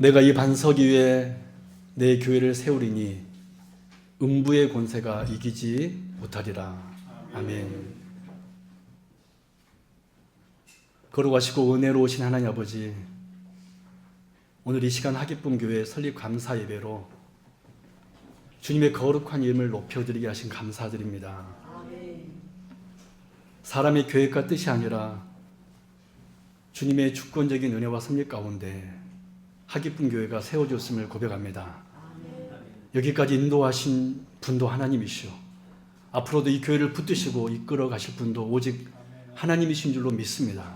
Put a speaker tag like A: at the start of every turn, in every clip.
A: 내가 이 반석 위에 내 교회를 세우리니 음부의 권세가 이기지 못하리라. 아멘. 거룩하시고 은혜로우신 하나님 아버지, 오늘 이 시간 하기쁨 교회 설립 감사 예배로 주님의 거룩한 이름을 높여드리게 하신 감사드립니다. 사람의 계획과 뜻이 아니라 주님의 주권적인 은혜와 섭리 가운데 하기쁨 교회가 세워졌음을 고백합니다. 여기까지 인도하신 분도 하나님이시오. 앞으로도 이 교회를 붙드시고 이끌어 가실 분도 오직 하나님이신 줄로 믿습니다.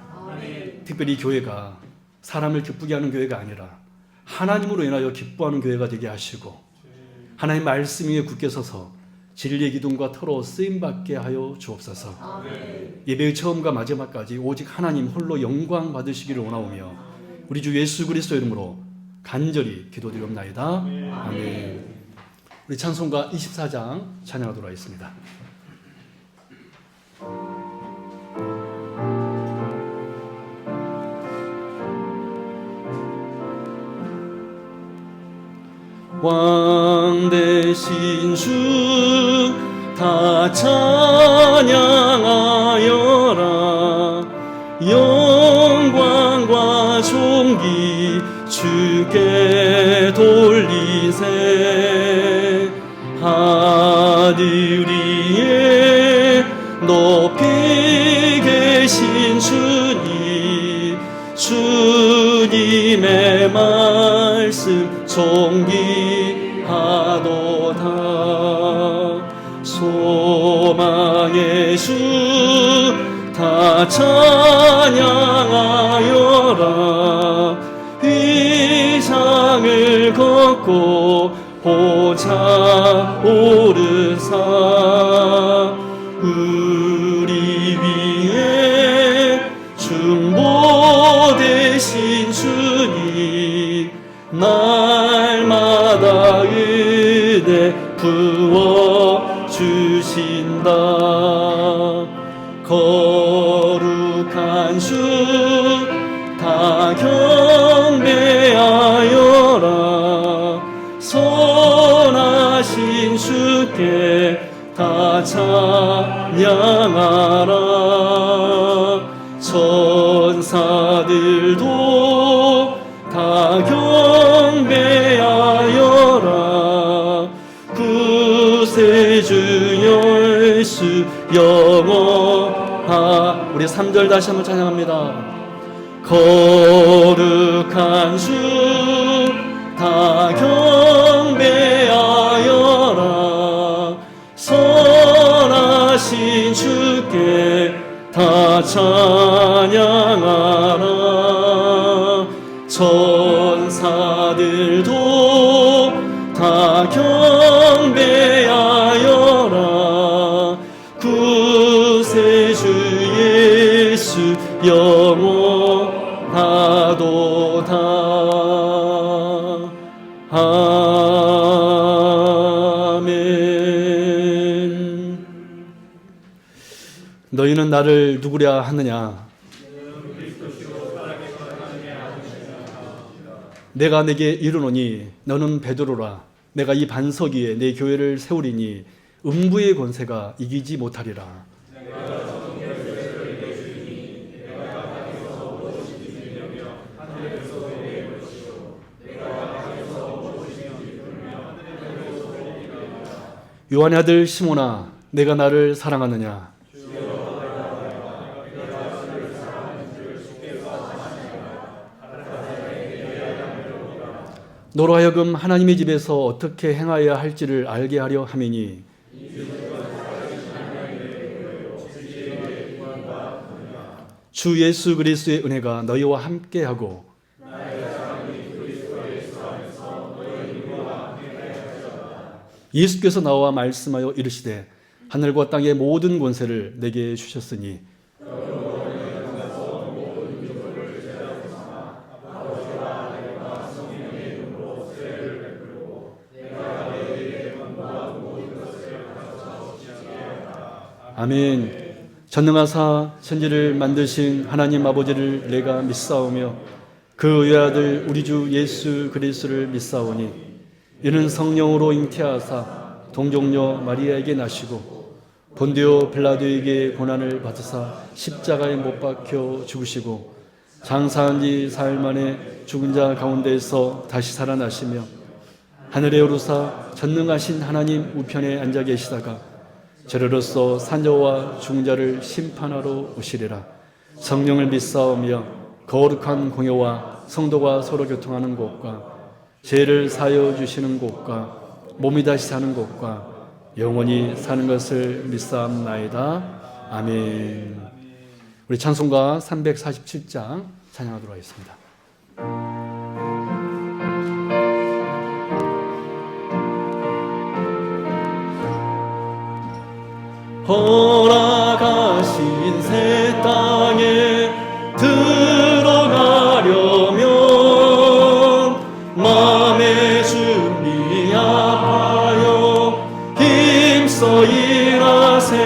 A: 특별히 이 교회가 사람을 기쁘게 하는 교회가 아니라 하나님으로 인하여 기뻐하는 교회가 되게 하시고 하나님 말씀 위에 굳게 서서 진리의 기둥과 터로 쓰임받게 하여 주옵소서. 예배의 처음과 마지막까지 오직 하나님 홀로 영광 받으시기를 원하오며 우리 주 예수 그리스도 이름으로 간절히 기도드리옵나이다. 아멘. 우리 찬송가 24장 찬양하도록 하겠습니다. 왕 되신 주 다 찬양하여라. 영광과 존귀 주께 돌리세. 하늘 위에 높이 계신 주님, 주님의 말씀 존귀하도다. 소망의 주 다 찬양하여라. 위상을 걷고 보좌 오르사. 우리 위에 중보되신 주님, 날마다 은혜 부어주신다. 거룩한 주 다 경배하여라. 선하신 주께 다 찬양하라. 천사들도 다 경배하여라. 구세주 예수 영원하. 우리 3절 다시 한번 찬양합니다. 거룩한 주 다 경배하여라. 선하신 주께 다 찬양하라. 천사들도 다 경배하여라. 구세주 예수 영원하도다. 아멘. 너희는 나를 누구랴 하느냐? 내가 내게 이르노니 너는 베드로라. 내가 이 반석 위에 내 교회를 세우리니 음부의 권세가 이기지 못하리라. 요한의 아들 시몬아, 내가 나를 사랑하느냐? 너로 하여금 하나님의 집에서 어떻게 행하여야 할지를 알게 하려 함이니 주 예수 그리스도의 은혜가 너희와 함께하고 예수께서 나와 말씀하여 이르시되 하늘과 땅의 모든 권세를 내게 주셨으니 아멘. 전능하사 천지를 만드신 하나님 아버지를 내가 믿사오며 그 외아들 우리 주 예수 그리스도를 믿사오니 이는 성령으로 잉태하사 동정녀 마리아에게 나시고 본디오 빌라도에게 고난을 받으사 십자가에 못 박혀 죽으시고 장사한 지 사흘 만에 죽은 자 가운데에서 다시 살아나시며 하늘에 오르사 전능하신 하나님 우편에 앉아 계시다가 저리로서 산자와 죽은 자를 심판하러 오시리라. 성령을 믿사오며 거룩한 공회와 성도가 서로 교통하는 곳과 죄를 사하여 주시는 곳과 몸이 다시 사는 곳과 영원히 사는 것을 믿사옵나이다. 아멘. 우리 찬송가 347장 찬양하도록 하겠습니다. 허락하신 새 땅에 들어가려면 마음의 준비하여 힘써 일하세.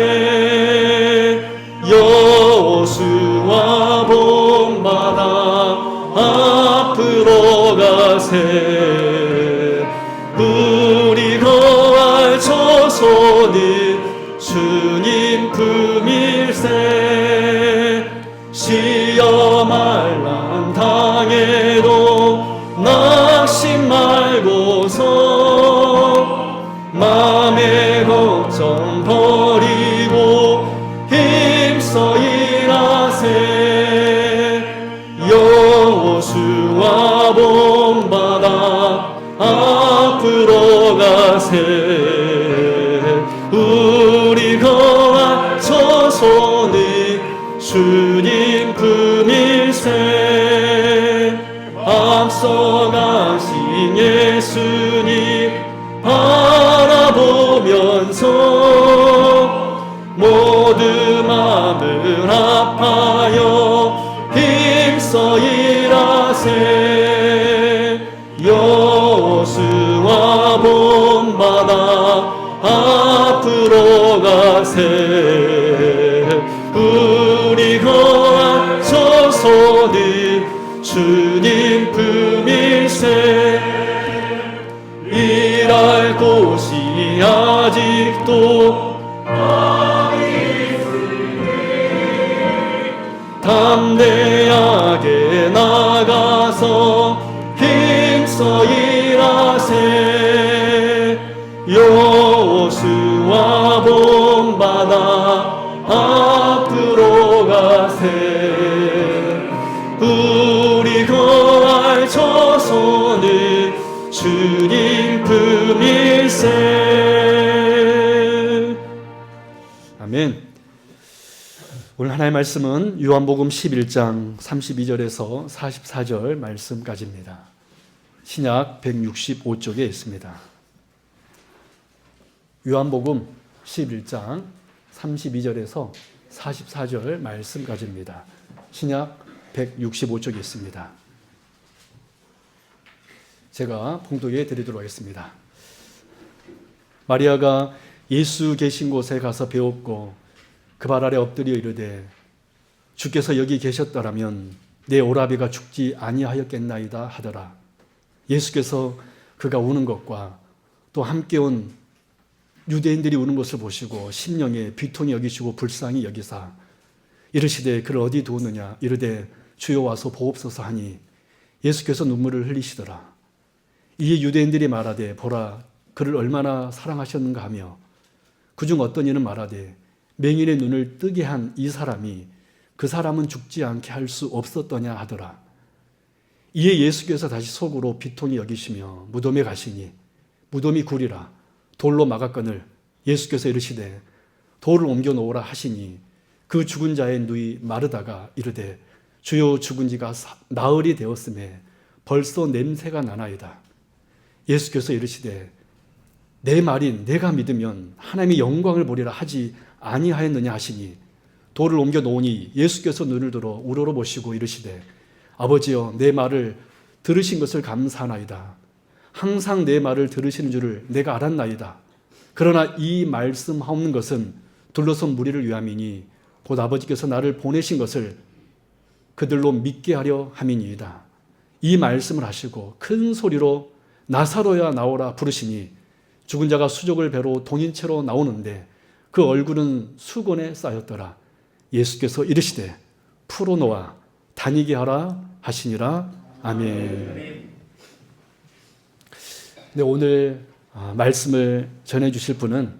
A: 여호수아 본받아 앞으로 가세. 우리 거할 처소는 주님 품일세. 시험할 난 당해도 낙심 말고서 마음의 걱정 버리고 힘써 일하세. 여호수아 본받아 앞으로 가세. 우리 거할 처소는 주님 품일세. 앞서가신 예수님 바라보면서 모두 마음을 합하여 힘써 일하세. 여호수아 본받아 앞으로 가세. 우리 거할 처소는 주님 품일세. 일할 곳이 아직도 담대하게 나가서 힘써 일하세. 여호수아 본받아 앞으로 가세. 우리 거할 처소는 주님 품일세. 아멘. 오늘 하나님의 말씀은 요한복음 11장 32절에서 44절 말씀까지입니다. 신약 165쪽에 있습니다. 요한복음 11장 32절에서 44절 말씀까지입니다. 신약 165쪽에 있습니다. 제가 봉독해 드리도록 하겠습니다. 마리아가 예수 계신 곳에 가서 배웠고 그 발 아래 엎드려 이르되 주께서 여기 계셨더라면 내 오라비가 죽지 아니하였겠나이다 하더라. 예수께서 그가 우는 것과 또 함께 온 유대인들이 우는 것을 보시고 심령에 비통히 여기시고 불쌍히 여기사 이르시되 그를 어디 두었느냐 이르되 주여 와서 보옵소서 하니 예수께서 눈물을 흘리시더라. 이에 유대인들이 말하되 보라 그를 얼마나 사랑하셨는가 하며 그중 어떤 이는 말하되 맹인의 눈을 뜨게 한 이 사람이 그 사람은 죽지 않게 할 수 없었더냐 하더라. 이에 예수께서 다시 속으로 비통히 여기시며 무덤에 가시니 무덤이 구리라 돌로 막았거늘 예수께서 이르시되 돌을 옮겨 놓으라 하시니 그 죽은 자의 누이 마르다가 이르되 주여 죽은 지가 나흘이 되었음에 벌써 냄새가 나나이다. 예수께서 이르시되 내 말인 내가 믿으면 하나님의 영광을 보리라 하지 아니하였느냐 하시니 돌을 옮겨 놓으니 예수께서 눈을 들어 우러러 보시고 이르시되 아버지여 내 말을 들으신 것을 감사하나이다. 항상 내 말을 들으시는 줄을 내가 알았나이다. 그러나 이 말씀하옵는 것은 둘러선 무리를 위함이니 곧 아버지께서 나를 보내신 것을 그들로 믿게 하려 함이니이다. 이 말씀을 하시고 큰 소리로 나사로야 나오라 부르시니 죽은 자가 수족을 배로 동인 채로 나오는데 그 얼굴은 수건에 쌓였더라. 예수께서 이르시되 풀어놓아 다니게 하라 하시니라. 아멘. 네, 오늘 말씀을 전해주실 분은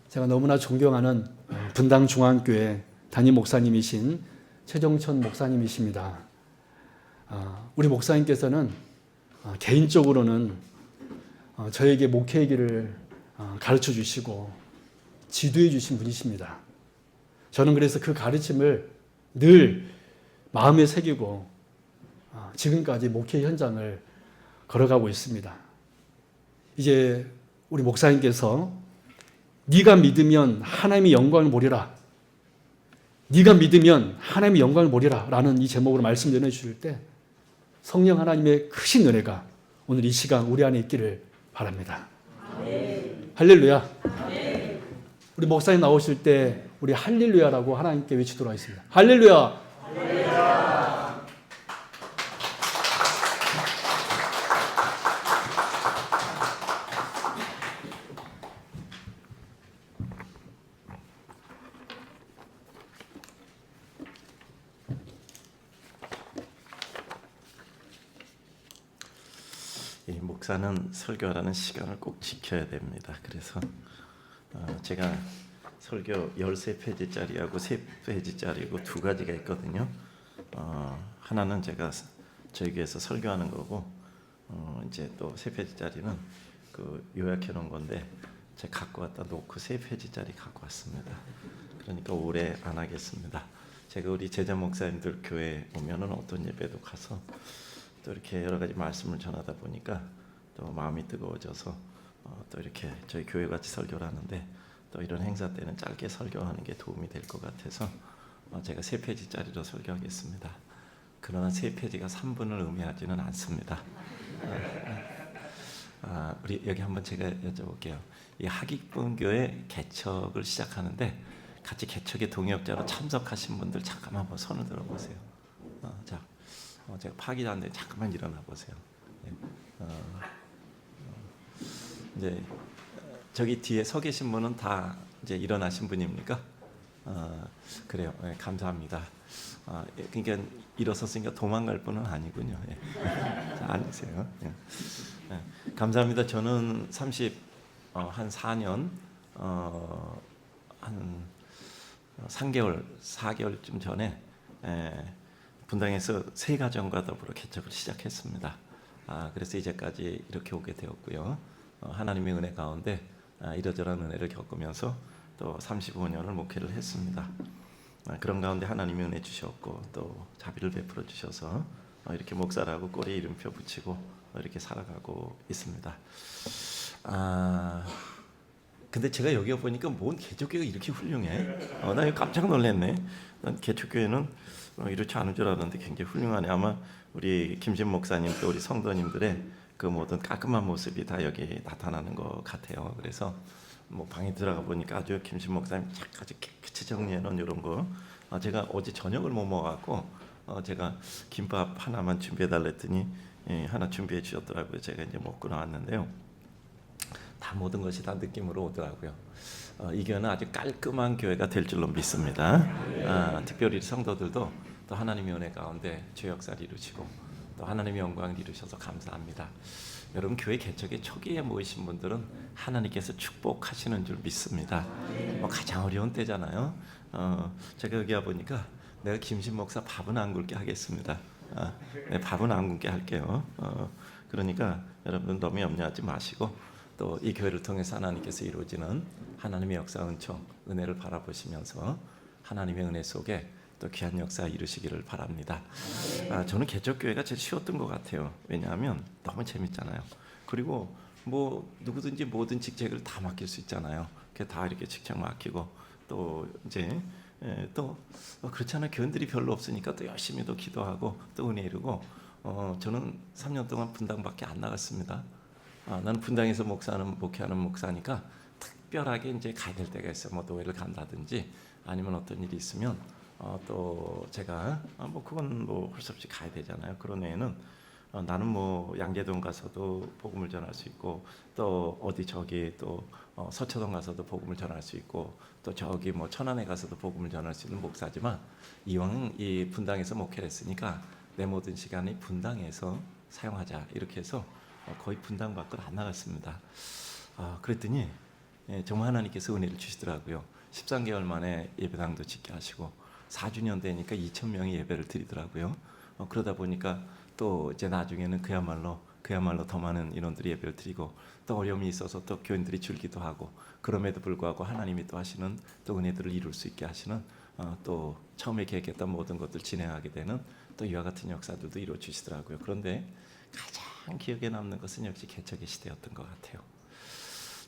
A: 제가 너무나 존경하는 분당중앙교회 담임 목사님이신 최정천 목사님이십니다. 우리 목사님께서는 개인적으로는 저에게 목회의 길을 가르쳐 주시고 지도해 주신 분이십니다. 저는 그래서 그 가르침을 늘 마음에 새기고 지금까지 목회 현장을 걸어가고 있습니다. 이제 우리 목사님께서 네가 믿으면 하나님의 영광을 보리라, 네가 믿으면 하나님의 영광을 보리라 라는 이 제목으로 말씀 전해주실 때 성령 하나님의 크신 은혜가 오늘 이 시간 우리 안에 있기를 바랍니다. 아멘. 할렐루야. 아멘. 우리 목사님 나오실 때 우리 할렐루야라고 하나님께 외치도록 하겠습니다. 할렐루야. 할렐루야.
B: 이 목사는 설교하라는 시간을 꼭 지켜야 됩니다. 그래서 제가 설교 13페이지짜리하고 3페이지짜리고 두 가지가 있거든요. 하나는 제가 저희 교회에서 설교하는 거고, 이제 또 3페이지짜리는 그 요약해 놓은 건데 제가 갖고 왔다 놓고 3페이지짜리 갖고 왔습니다. 그러니까 오래 안 하겠습니다. 제가 우리 제자 목사님들 교회 오면은 어떤 예배도 가서 또 이렇게 여러 가지 말씀을 전하다 보니까 또 마음이 뜨거워져서 또 이렇게 저희 교회 같이 설교를 하는데 또 이런 행사 때는 짧게 설교하는 게 도움이 될 것 같아서 제가 3페이지짜리로 설교하겠습니다. 그러나 3페이지가 3분을 의미하지는 않습니다. 우리 여기 한번 제가 여쭤볼게요. 이 하기분교회 개척을 시작하는데 같이 개척의 동역자로 참석하신 분들 잠깐만 한번 손을 들어보세요. 자, 제가 파기자인데 잠깐만 일어나 보세요. 이제 저기 뒤에 서 계신 분은 다 이제 일어나신 분입니까? 그래요. 네, 감사합니다. 그러니까 일어섰으니까 도망갈 분은 아니군요. 자, 앉으세요. 감사합니다. 저는 한 4년 한 3개월, 4개월쯤 전에 분당에서 새 가정과 더불어 개척을 시작했습니다. 그래서 이제까지 이렇게 오게 되었고요. 하나님의 은혜 가운데 이러저러한 은혜를 겪으면서 또 35년을 목회를 했습니다. 그런 가운데 하나님의 은혜 주셨고 또 자비를 베풀어 주셔서 이렇게 목사라고 꼬리에 이름표 붙이고 이렇게 살아가고 있습니다. 근데 제가 여기 보니까 뭔 개척교회가 이렇게 훌륭해? 나 이거 깜짝 놀랐네. 난 개척교회는 이렇지 않은 줄 알았는데 굉장히 훌륭하네. 아마 우리 김진 목사님 또 우리 성도님들의 그 모든 깔끔한 모습이 다 여기 나타나는 것 같아요. 그래서 뭐 방에 들어가 보니까 아주 김진 목사님 아주 깨끗이 정리해놓은 이런 거. 제가 어제 저녁을 못 먹어갖고 제가 김밥 하나만 준비해달랬더니 하나 준비해 주셨더라고요. 제가 이제 먹고 나왔는데요. 다 모든 것이 다 느낌으로 오더라고요. 이 교회는 아주 깔끔한 교회가 될 줄로 믿습니다. 특별히 성도들도 또 하나님의 은혜 가운데 죄 역사를 이루시고 또 하나님의 영광을 이루셔서 감사합니다. 여러분 교회 개척의 초기에 모이신 분들은 하나님께서 축복하시는 줄 믿습니다. 가장 어려운 때잖아요. 제가 여기 와 보니까 내가 김신 목사 밥은 안 굶게 하겠습니다. 네, 밥은 안 굶게 할게요. 그러니까 여러분 너무 염려하지 마시고 또 이 교회를 통해서 하나님께서 이루어지는 하나님의 역사 은총 은혜를 바라보시면서 하나님의 은혜 속에 또 귀한 역사 이루시기를 바랍니다. 저는 개척교회가 제일 쉬웠던 것 같아요. 왜냐하면 너무 재밌잖아요. 그리고 뭐 누구든지 모든 직책을 다 맡길 수 있잖아요. 다 이렇게 직책 맡기고 또 이제 또 그렇지 않아 교인들이 별로 없으니까 또 열심히 또 기도하고 또 은혜 이루고 저는 3년 동안 분당밖에 안 나갔습니다. 나는 분당에서 목회하는 목사니까 특별하게 이제 가야 될 때가 있어요. 뭐 노예를 간다든지 아니면 어떤 일이 있으면 또 제가 뭐 그건 뭐 할 수 없이 가야 되잖아요. 그런 외에는 나는 뭐 양재동 가서도 복음을 전할 수 있고 또 어디 저기 또 서초동 가서도 복음을 전할 수 있고 또 저기 뭐 천안에 가서도 복음을 전할 수 있는 목사지만 이왕 이 분당에서 목회를 했으니까 내 모든 시간이 분당에서 사용하자 이렇게 해서 거의 분당 밖으로 안 나갔습니다. 그랬더니 정말 하나님께서 은혜를 주시더라고요. 13개월 만에 예배당도 짓게 하시고 4주년 되니까 2,000명이 예배를 드리더라고요. 그러다 보니까 또 이제 나중에는 그야말로 더 많은 인원들이 예배를 드리고 또 어려움이 있어서 또 교인들이 줄기도 하고 그럼에도 불구하고 하나님이 또 하시는 또 은혜들을 이룰 수 있게 하시는 또 처음에 계획했던 모든 것들 진행하게 되는 또 이와 같은 역사들도 이루어 주시더라고요. 그런데 가장 기억에 남는 것은 역시 개척의 시대였던 것 같아요.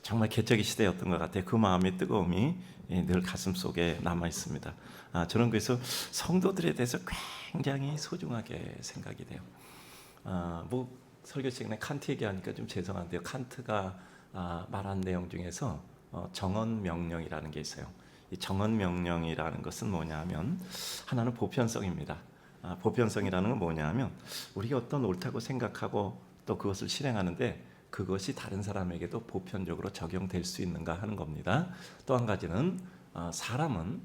B: 정말 개척의 시대였던 것 같아요. 그 마음의 뜨거움이 늘 가슴 속에 남아 있습니다. 저는 그래서 성도들에 대해서 굉장히 소중하게 생각이 돼요. 뭐 설교 시간에 칸트 얘기하니까 좀 죄송한데요. 칸트가 말한 내용 중에서 정언 명령이라는 게 있어요. 이 정언 명령이라는 것은 뭐냐면 하나는 보편성입니다. 보편성이라는 건 뭐냐면 우리가 어떤 옳다고 생각하고 또 그것을 실행하는데 그것이 다른 사람에게도 보편적으로 적용될 수 있는가 하는 겁니다. 또 한 가지는 사람은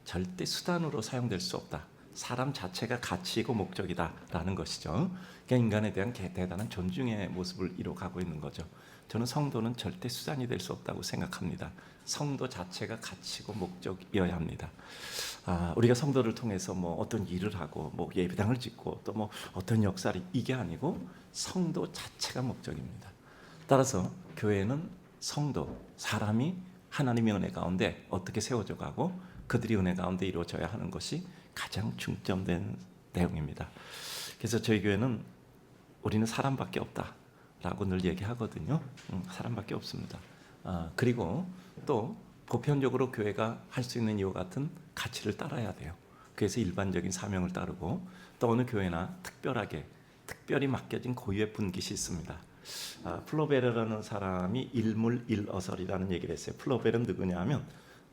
B: 절대 수단으로 사용될 수 없다. 사람 자체가 가치이고 목적이다라는 것이죠. 그러니까 인간에 대한 대단한 존중의 모습을 이뤄가고 있는 거죠. 저는 성도는 절대 수단이 될 수 없다고 생각합니다. 성도 자체가 가치고 목적이어야 합니다. 우리가 성도를 통해서 뭐 어떤 일을 하고 뭐 예배당을 짓고 또 뭐 어떤 역사를 이게 아니고 성도 자체가 목적입니다. 따라서 교회는 성도, 사람이 하나님의 은혜 가운데 어떻게 세워져 가고 그들이 은혜 가운데 이루어져야 하는 것이 가장 중점된 내용입니다. 그래서 저희 교회는 우리는 사람밖에 없다라고 늘 얘기하거든요. 사람밖에 없습니다. 그리고 또 보편적으로 교회가 할 수 있는 이와 같은 가치를 따라야 돼요. 그래서 일반적인 사명을 따르고 또 어느 교회나 특별히 맡겨진 고유의 분깃이 있습니다. 플로베르라는 사람이 일물일어설이라는 얘기를 했어요. 플로베르는 누구냐 하면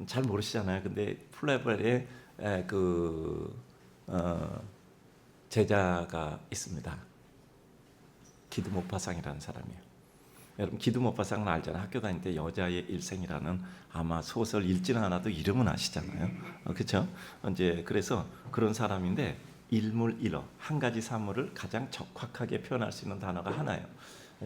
B: 잘 모르시잖아요. 근데 플로베르의 제자가 있습니다. 기드모파상이라는 사람이에요. 여러분 기드모파상은 알잖아요. 학교 다닐 때 여자의 일생이라는 아마 소설 읽지는 않아도 이름은 아시잖아요. 그렇죠? 이제 그래서 그런 사람인데 일물일어 한 가지 사물을 가장 적확하게 표현할 수 있는 단어가 하나예요.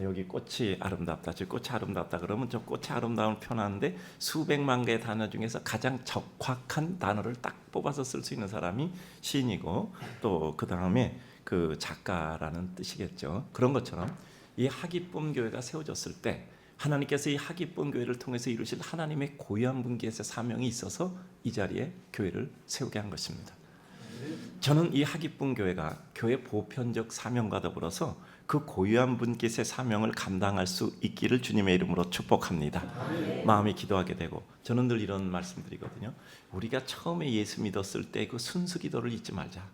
B: 여기 꽃이 아름답다. 즉 꽃이 아름답다 그러면 저 꽃의 아름다움을 표현하는데 수백만 개의 단어 중에서 가장 적확한 단어를 딱 뽑아서 쓸 수 있는 사람이 시인이고 또 그 다음에 그 작가라는 뜻이겠죠. 그런 것처럼 이 하기쁨 교회가 세워졌을 때 하나님께서 이 하기쁨 교회를 통해서 이루실 하나님의 고유한 분깃의 사명이 있어서 이 자리에 교회를 세우게 한 것입니다. 저는 이 하기쁨 교회가 교회 보편적 사명과 더불어서 그 고유한 분깃의 사명을 감당할 수 있기를 주님의 이름으로 축복합니다. 마음이 기도하게 되고 저는 늘 이런 말씀드리거든요. 우리가 처음에 예수 믿었을 때 그 순수 기도를 잊지 말자.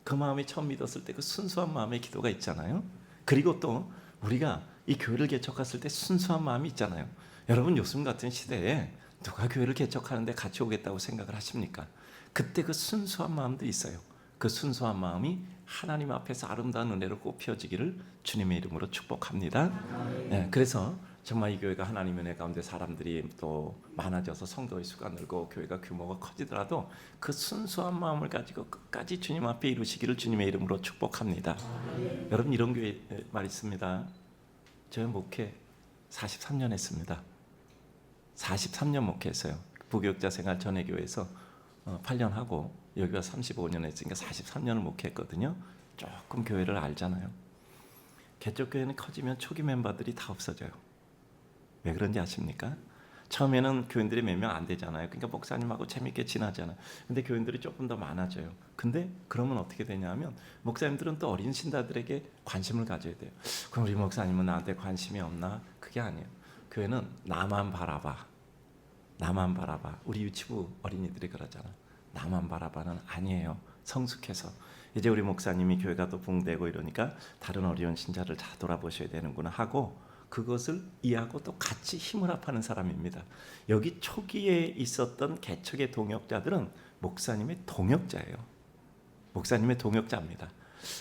B: 그 마음이 처음 믿었을 때 그 순수한 마음의 기도가 있잖아요. 그리고 또 우리가 이 교회를 개척했을 때 순수한 마음이 있잖아요. 여러분 요즘 같은 시대에 누가 교회를 개척하는데 같이 오겠다고 생각을 하십니까? 그때 그 순수한 마음도 있어요. 그 순수한 마음이 하나님 앞에서 아름다운 은혜로 꽃피어지기를 주님의 이름으로 축복합니다. 네, 그래서 정말 이 교회가 하나님의 은혜 가운데 사람들이 또 많아져서 성도의 수가 늘고 교회가 규모가 커지더라도 그 순수한 마음을 가지고 끝까지 주님 앞에 이루시기를 주님의 이름으로 축복합니다. 여러분 이런 교회 말 있습니다. 저희 목회 43년 했습니다. 43년 목회했어요. 부교육자 생활 전회교회에서 8년 하고 여기가 35년 했으니까 43년을 목회했거든요. 조금 교회를 알잖아요. 개척교회는 커지면 초기 멤버들이 다 없어져요. 왜 그런지 아십니까? 처음에는 교인들이 몇 명 안 되잖아요. 그러니까 목사님하고 재밌게 지나잖아요. 근데 교인들이 조금 더 많아져요. 근데 그러면 어떻게 되냐면 목사님들은 또 어린 신자들에게 관심을 가져야 돼요. 그럼 우리 목사님은 나한테 관심이 없나? 그게 아니에요. 교회는 나만 바라봐. 나만 바라봐. 우리 유치부 어린이들이 그러잖아. 나만 바라봐는 아니에요. 성숙해서 이제 우리 목사님이 교회가 또 붕대고 이러니까 다른 어려운 신자를 다 돌아보셔야 되는구나 하고 그것을 이해하고 또 같이 힘을 합하는 사람입니다. 여기 초기에 있었던 개척의 동역자들은 목사님의 동역자예요. 목사님의 동역자입니다.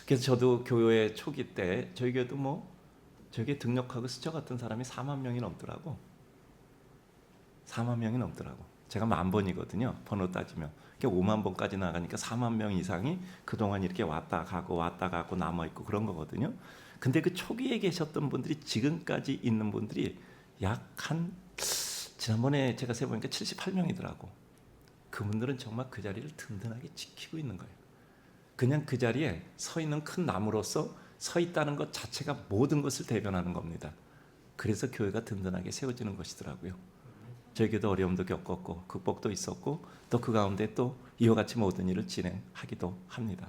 B: 그래서 저도 교회 초기 때 저희 교회도 저희 교회 등록하고 스쳐갔던 사람이 4만 명이 넘더라고. 4만 명이 넘더라고. 제가 10,000번이거든요. 번호 따지면. 5만 번까지 나가니까 4만 명 이상이 그동안 이렇게 왔다 가고 남아있고 그런 거거든요. 근데 그 초기에 계셨던 분들이 지금까지 있는 분들이 지난번에 제가 세보니까 78명이더라고. 그분들은 정말 그 자리를 든든하게 지키고 있는 거예요. 그냥 그 자리에 서 있는 큰 나무로서 서 있다는 것 자체가 모든 것을 대변하는 겁니다. 그래서 교회가 든든하게 세워지는 것이더라고요. 저에게도 어려움도 겪었고 극복도 있었고 또 그 가운데 또 이와 같이 모든 일을 진행하기도 합니다.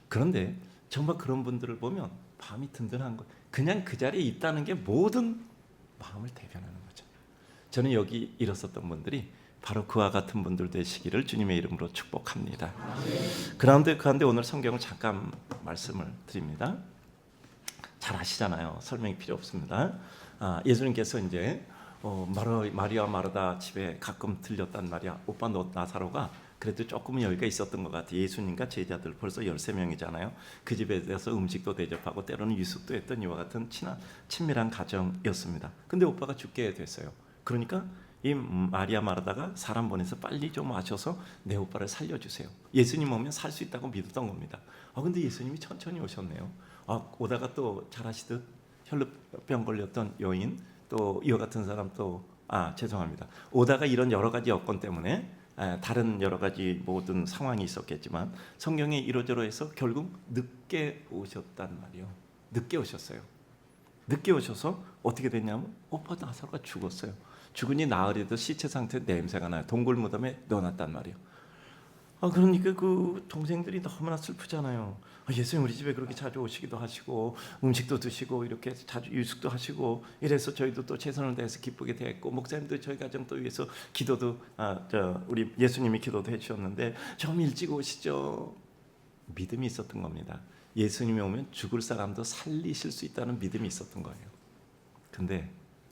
B: 그런데 정말 그런 분들을 보면 마음이 든든한 거, 그냥 그 자리에 있다는 게 모든 마음을 대변하는 거죠. 저는 여기 일었었던 분들이 바로 그와 같은 분들 되시기를 주님의 이름으로 축복합니다. 그런데 오늘 성경을 잠깐 말씀을 드립니다. 잘 아시잖아요. 설명이 필요 없습니다. 예수님께서 이제 마리아 마르다 집에 가끔 들렸단 말이야. 오빠 너 나사로가 그래도 조금은 여유가 있었던 것 같아. 예수님과 제자들 벌써 13명이잖아요. 그 집에 대해서 음식도 대접하고 때로는 유숙도 했던 이와 같은 친밀한 가정이었습니다. 근데 오빠가 죽게 됐어요. 그러니까 이 마리아 마르다가 사람 보내서 빨리 좀 와셔서 내 오빠를 살려주세요. 예수님 오면 살 수 있다고 믿었던 겁니다. 근데 예수님이 천천히 오셨네요. 오다가 또 잘 아시듯 혈루병 걸렸던 여인, 또 이와 같은 사람, 죄송합니다. 오다가 이런 여러 가지 여건 때문에 다른 여러 가지 모든 상황이 있었겠지만 성경에 이러저러해서 결국 늦게 오셨단 말이에요. 늦게 오셨어요. 늦게 오셔서 어떻게 됐냐면 오빠 나사로가 죽었어요. 죽으니 나으리도 시체 상태 냄새가 나요. 동굴 무덤에 넣어놨단 말이에요. 그러니까 그 동생들이 너무나 슬프잖아요. 예수님 우리 집에 그렇게 자주 오시기도 하시고 음식도 드시고 이렇게 자주 유숙도 하시고 이래서 저희도 또 최선을 다해서 기쁘게 대했고 목사님도 저희 가정 또 위해서 기도도 우리 예수님이 기도도 해주셨는데 좀 일찍 오시죠. 믿음이 있었던 겁니다. 예수님이 오면 죽을 사람도 살리실 수 있다는 믿음이 있었던 거예요. 근데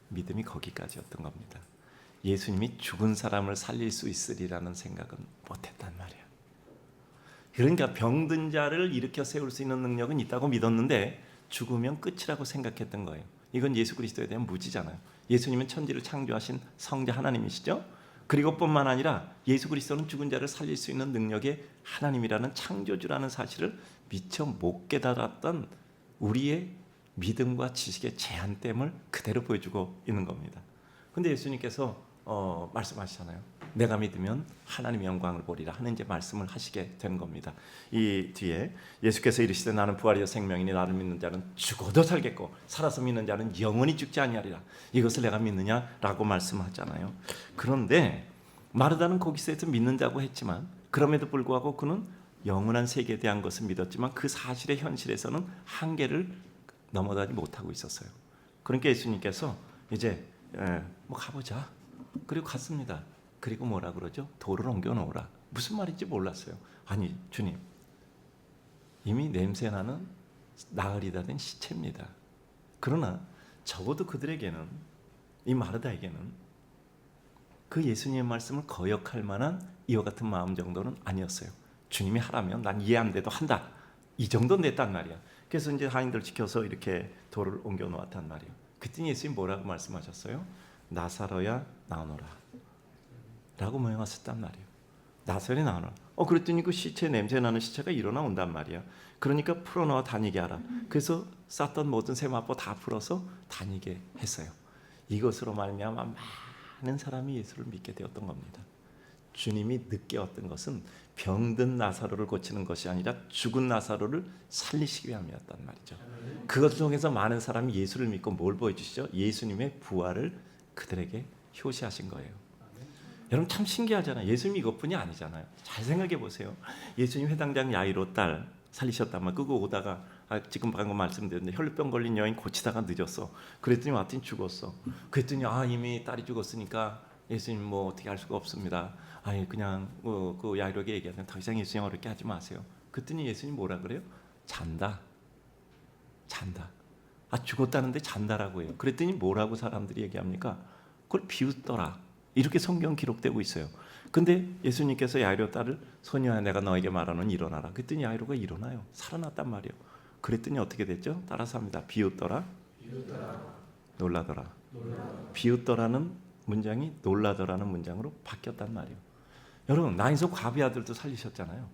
B: 믿음이 거기까지였던 겁니다. 예수님이 죽은 사람을 살릴 수 있으리라는 생각은 못했단 말이에요. 그러니까 병든 자를 일으켜 세울 수 있는 능력은 있다고 믿었는데 죽으면 끝이라고 생각했던 거예요. 이건 예수 그리스도에 대한 무지잖아요. 예수님은 천지를 창조하신 성자 하나님이시죠. 그리고 뿐만 아니라 예수 그리스도는 죽은 자를 살릴 수 있는 능력의 하나님이라는 창조주라는 사실을 미처 못 깨달았던 우리의 믿음과 지식의 제한됨을 그대로 보여주고 있는 겁니다. 근데 예수님께서 말씀하시잖아요. 내가 믿으면 하나님의 영광을 보리라 하는 이제 말씀을 하시게 된 겁니다. 이 뒤에 예수께서 이르시되 나는 부활이요 생명이니 나를 믿는 자는 죽어도 살겠고 살아서 믿는 자는 영원히 죽지 아니하리라. 이것을 내가 믿느냐라고 말씀하잖아요. 그런데 마르다는 거기서 믿는 자고 했지만 그럼에도 불구하고 그는 영원한 세계에 대한 것을 믿었지만 그 사실의 현실에서는 한계를 넘어가지 못하고 있었어요. 그러니까 예수님께서 이제 가보자. 그리고 갔습니다. 그리고 뭐라 그러죠? 돌을 옮겨 놓으라. 무슨 말인지 몰랐어요. 아니 주님, 이미 냄새나는 나으리다 된 시체입니다. 그러나 적어도 그들에게는, 이 마르다에게는 그 예수님의 말씀을 거역할 만한 이와 같은 마음 정도는 아니었어요. 주님이 하라면 난 이해 안 돼도 한다. 이 정도는 됐단 말이야. 그래서 이제 하인들 지켜서 이렇게 돌을 옮겨 놓았단 말이에요. 그랬더니 예수님 뭐라고 말씀하셨어요? 나사로야 나오너라 라고 명하셨단 말이에요. 나사로야 나오너라. 그랬더니 그 시체, 냄새나는 시체가 일어나 온단 말이야. 그러니까 풀어넣어 다니게 하라. 그래서 쌌던 모든 세마포 다 풀어서 다니게 했어요. 이것으로 말미암아 많은 사람이 예수를 믿게 되었던 겁니다. 주님이 늦게 왔던 것은 병든 나사로를 고치는 것이 아니라 죽은 나사로를 살리시기 위함이었단 말이죠. 그것을 통해서 많은 사람이 예수를 믿고 뭘 보여주시죠? 예수님의 부활을 그들에게 효시하신 거예요. 여러분 참 신기하잖아요. 예수님이 이것뿐이 아니잖아요. 잘 생각해 보세요. 예수님 회당장 야이로 딸 살리셨다만 그거 오다가 지금 방금 말씀드렸는데 혈루병 걸린 여인 고치다가 늦었어. 그랬더니 왔더니 죽었어. 그랬더니 이미 딸이 죽었으니까 예수님 뭐 어떻게 할 수가 없습니다. 그냥 그 야이로에게 얘기하면 더 이상 예수님 어렵게 하지 마세요. 그랬더니 예수님 뭐라 그래요? 잔다. 죽었다는데 잔다라고 해요. 그랬더니 뭐라고 사람들이 얘기합니까? 그걸 비웃더라. 이렇게 성경 기록되고 있어요. 근데 예수님께서 야이로 딸을 소녀야 내가 너에게 말하는 일어나라. 그랬더니 야이로가 일어나요. 살아났단 말이에요. 그랬더니 어떻게 됐죠? 따라서 합니다. 비웃더라. 놀라더라. 비웃더라는 문장이 놀라더라는 문장으로 바뀌었단 말이에요. 여러분 나인성 과비 아들도 살리셨잖아요.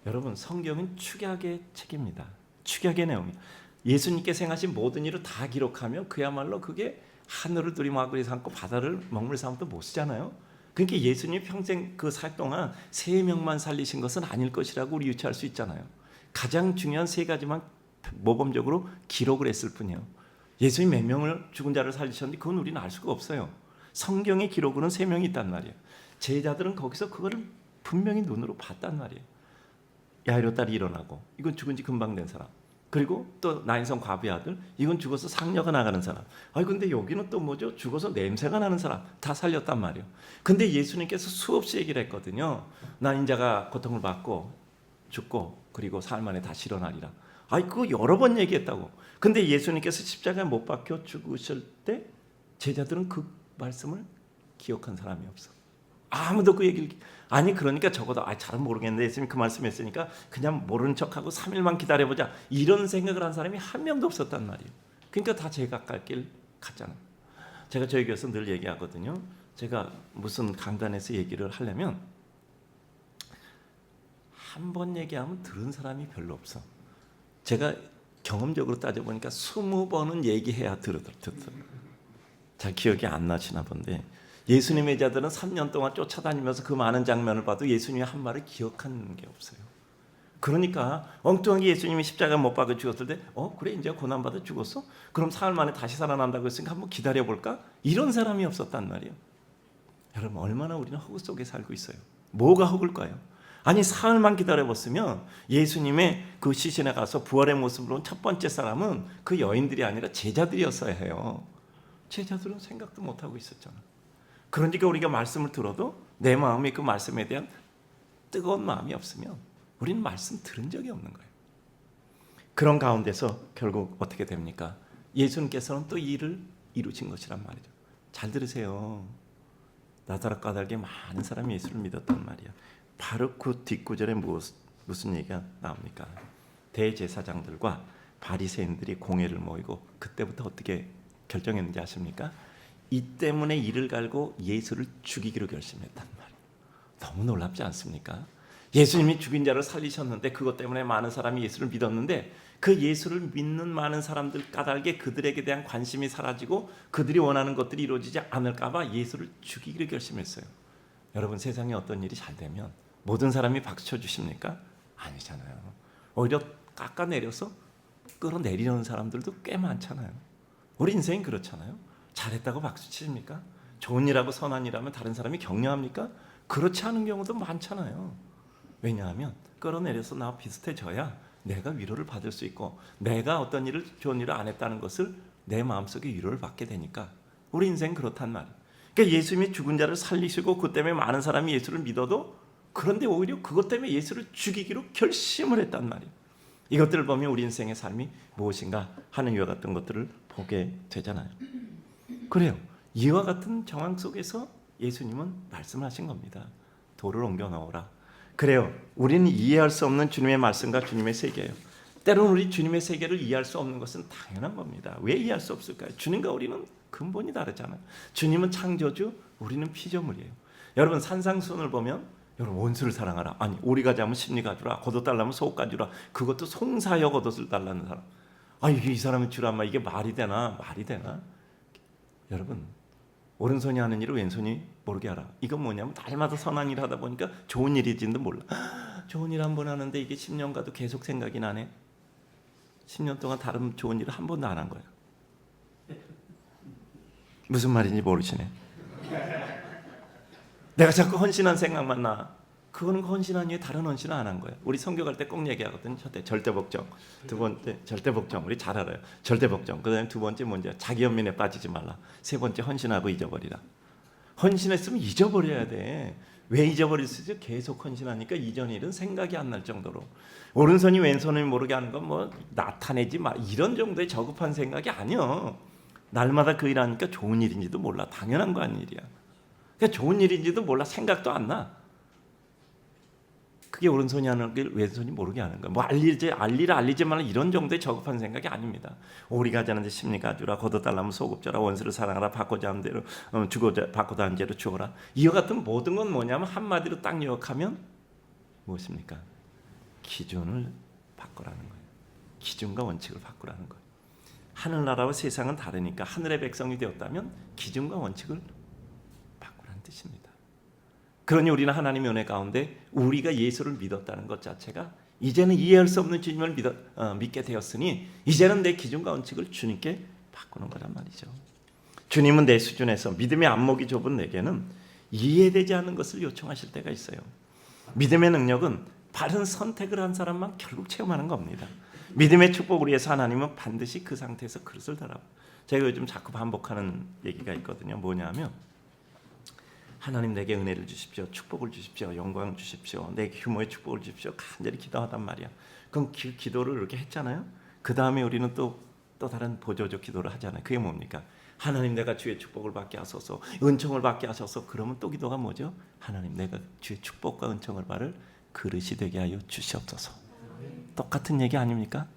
B: 여러분 성경은 축약의 책입니다. 축약의 내용이에요. 예수님께서 행하신 모든 일을 다 기록하면 그야말로 그게 하늘을 두리마구리 삼고 바다를 먹물 삼아도 못 쓰잖아요. 그러니까 예수님이 평생 그 살 동안 3명만 살리신 것은 아닐 것이라고 우리 유추할 수 있잖아요. 가장 중요한 3가지만 모범적으로 기록을 했을 뿐이에요. 예수님이 몇 명을 죽은 자를 살리셨는데 그건 우리는 알 수가 없어요. 성경의 기록으로는 3명이 있단 말이에요. 제자들은 거기서 그거를 분명히 눈으로 봤단 말이에요. 야이로 딸이 일어나고 이건 죽은 지 금방 된 사람, 그리고 또 나인성 과부의 아들, 이건 죽어서 상녀가 나가는 사람. 근데 여기는 또 뭐죠? 죽어서 냄새가 나는 사람 다 살렸단 말이에요. 근데 예수님께서 수없이 얘기를 했거든요. 나 인자가 고통을 받고 죽고 그리고 사흘 만에 다시 일어나리라. 그거 여러 번 얘기했다고. 근데 예수님께서 십자가에 못 박혀 죽으실 때 제자들은 그 말씀을 기억한 사람이 없어. 아무도 그 얘기를 그러니까 적어도 잘은 모르겠는데 예수님이 그 말씀했으니까 그냥 모르는 척하고 3일만 기다려보자 이런 생각을 한 사람이 한 명도 없었단 말이에요. 그러니까 다 제각갈 길 갔잖아요. 제가 저희 교회에서 늘 얘기하거든요. 제가 무슨 강단에서 얘기를 하려면 한 번 얘기하면 들은 사람이 별로 없어. 제가 경험적으로 따져보니까 20번은 얘기해야 듣더라고요. 잘 기억이 안 나시나 본데 예수님의 자들은 3년 동안 쫓아다니면서 그 많은 장면을 봐도 예수님의 한 말을 기억하는 게 없어요. 그러니까 엉뚱하게 예수님이 십자가에 못 박아 죽었을 때 그래 이제 고난받아 죽었어? 그럼 사흘 만에 다시 살아난다고 했으니까 한번 기다려볼까? 이런 사람이 없었단 말이에요. 여러분 얼마나 우리는 허구 속에 살고 있어요. 뭐가 허구일까요? 사흘만 기다려봤으면 예수님의 그 시신에 가서 부활의 모습으로 온 첫 번째 사람은 그 여인들이 아니라 제자들이었어야 해요. 제자들은 생각도 못하고 있었잖아. 그러니까 우리가 말씀을 들어도 내 마음이 그 말씀에 대한 뜨거운 마음이 없으면 우리는 말씀 들은 적이 없는 거예요. 그런 가운데서 결국 어떻게 됩니까? 예수님께서는 또 이 일을 이루신 것이란 말이죠. 잘 들으세요. 나다락 까닭에 많은 사람이 예수를 믿었단 말이야. 바로 그 뒷구절에 무슨 얘기가 나옵니까? 대제사장들과 바리새인들이 공회를 모이고 그때부터 어떻게 결정했는지 아십니까? 이 때문에 이를 갈고 예수를 죽이기로 결심했단 말이에요. 너무 놀랍지 않습니까? 예수님이 죽인 자를 살리셨는데 그것 때문에 많은 사람이 예수를 믿었는데 그 예수를 믿는 많은 사람들 까닭에 그들에게 대한 관심이 사라지고 그들이 원하는 것들이 이루어지지 않을까 봐 예수를 죽이기로 결심했어요. 여러분 세상에 어떤 일이 잘 되면 모든 사람이 박수 쳐주십니까? 아니잖아요. 오히려 깎아내려서 끌어내리는 사람들도 꽤 많잖아요. 우리 인생이 그렇잖아요. 잘했다고 박수 치십니까? 좋은 일하고 선한 일하면 다른 사람이 격려합니까? 그렇지 않은 경우도 많잖아요. 왜냐하면 끌어내려서 나와 비슷해져야 내가 위로를 받을 수 있고 내가 어떤 일을 좋은 일을 안 했다는 것을 내 마음속에 위로를 받게 되니까 우리 인생 그렇단 말이에요. 그러니까 예수님이 죽은 자를 살리시고 그 때문에 많은 사람이 예수를 믿어도 그런데 오히려 그것 때문에 예수를 죽이기로 결심을 했단 말이에요. 이것들을 보면 우리 인생의 삶이 무엇인가 하는 이와 같은 것들을 보게 되잖아요. 그래요. 이와 같은 정황 속에서 예수님은 말씀하신 겁니다. 돌을 옮겨 넣어라. 그래요. 우리는 이해할 수 없는 주님의 말씀과 주님의 세계예요. 때로는 우리 주님의 세계를 이해할 수 없는 것은 당연한 겁니다. 왜 이해할 수 없을까요? 주님과 우리는 근본이 다르잖아요. 주님은 창조주, 우리는 피조물이에요. 여러분 산상수훈을 보면 여러분 원수를 사랑하라. 오리 가자면 심리 가주라. 겉옷 달라면 속옷 가주라. 그것도 송사여 겉옷을 달라는 사람. 이 사람은 주란 말 이게 말이 되나? 말이 되나? 여러분 오른손이 하는 일을 왼손이 모르게 하라. 이건 뭐냐면 날마다 선한 일을 하다 보니까 좋은 일인지도 몰라. 좋은 일 한 번 하는데 이게 10년 가도 계속 생각이 나네. 10년 동안 다른 좋은 일을 한 번도 안 한 거야. 무슨 말인지 모르시네. 내가 자꾸 헌신한 생각만 나. 그거는 헌신한 이후에 다른 헌신을 안 한 거야. 우리 선교 갈 때 꼭 얘기하거든요. 첫째 절대 복종, 두 번째 절대 복종. 우리 잘 알아요. 절대 복종. 그다음에 두 번째 뭔지 자기 연민에 빠지지 말라. 세 번째 헌신하고 잊어버리라. 헌신했으면 잊어버려야 돼. 왜 잊어버릴 수 있어요? 계속 헌신하니까 이전 일은 생각이 안 날 정도로. 오른손이 왼손을 모르게 하는 건 뭐 나타내지 마 이런 정도의 저급한 생각이 아니요. 날마다 그 일하니까 좋은 일인지도 몰라. 당연한 거 아닌 일이야. 그러니까 좋은 일인지도 몰라. 생각도 안 나. 그게 오른손이 하는 길 왼손이 모르게 하는 거야. 뭐 알리지 말라 이런 정도의 저급한 생각이 아닙니다. 오리가 자는데 심리가 주라, 거둬달라면 소급져라, 원수를 사랑하라, 받고자 하는 대로 받고자 하는 대로 주어라. 이와 같은 모든 건 뭐냐면 한마디로 딱 요약하면 무엇입니까? 기준을 바꾸라는 거예요. 기준과 원칙을 바꾸라는 거예요. 하늘나라와 세상은 다르니까 하늘의 백성이 되었다면 기준과 원칙을 바꾸라는 뜻입니다. 그러니 우리는 하나님의 은혜 가운데 우리가 예수를 믿었다는 것 자체가 이제는 이해할 수 없는 주님을 믿게 되었으니 이제는 내 기준과 원칙을 주님께 바꾸는 거란 말이죠. 주님은 내 수준에서 믿음의 안목이 좁은 내게는 이해되지 않는 것을 요청하실 때가 있어요. 믿음의 능력은 바른 선택을 한 사람만 결국 체험하는 겁니다. 믿음의 축복을 위해서 하나님은 반드시 그 상태에서 그릇을 달아. 제가 요즘 자꾸 반복하는 얘기가 있거든요. 뭐냐면 하나님 내게 은혜를 주십시오, 축복을 주십시오, 영광을 주십시오, 내 규모의 축복을 주십시오 간절히 기도하단 말이야. 그럼 그 기도를 이렇게 했잖아요. 그 다음에 우리는 또 다른 보조적 기도를 하잖아요. 그게 뭡니까? 하나님 내가 주의 축복을 받게 하소서, 은총을 받게 하소서. 그러면 또 기도가 뭐죠? 하나님 내가 주의 축복과 은총을 받을 그릇이 되게 하여 주시옵소서. 똑같은 얘기 아닙니까?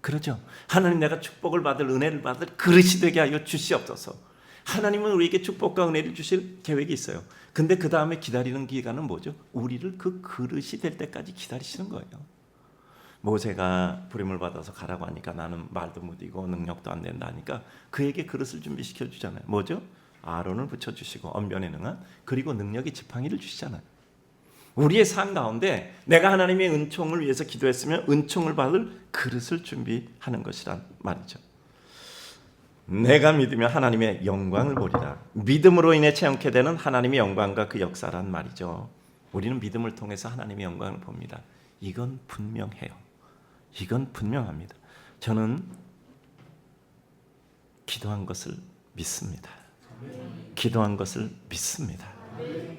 B: 그러죠. 하나님 내가 축복을 받을, 은혜를 받을 그릇이 되게 하여 주시옵소서. 하나님은 우리에게 축복과 은혜를 주실 계획이 있어요. 근데 그 다음에 기다리는 기간은 뭐죠? 우리를 그 그릇이 될 때까지 기다리시는 거예요. 모세가 부름을 받아서 가라고 하니까 나는 말도 못이고 능력도 안 된다 하니까 그에게 그릇을 준비시켜 주잖아요. 뭐죠? 아론을 붙여주시고 언변에 능한, 그리고 능력의 지팡이를 주시잖아요. 우리의 삶 가운데 내가 하나님의 은총을 위해서 기도했으면 은총을 받을 그릇을 준비하는 것이란 말이죠. 내가 믿으면 하나님의 영광을 보리라. 믿음으로 인해 체험케 되는 하나님의 영광과 그 역사란 말이죠. 우리는 믿음을 통해서 하나님의 영광을 봅니다. 이건 분명해요. 이건 분명합니다. 저는 기도한 것을 믿습니다. 기도한 것을 믿습니다.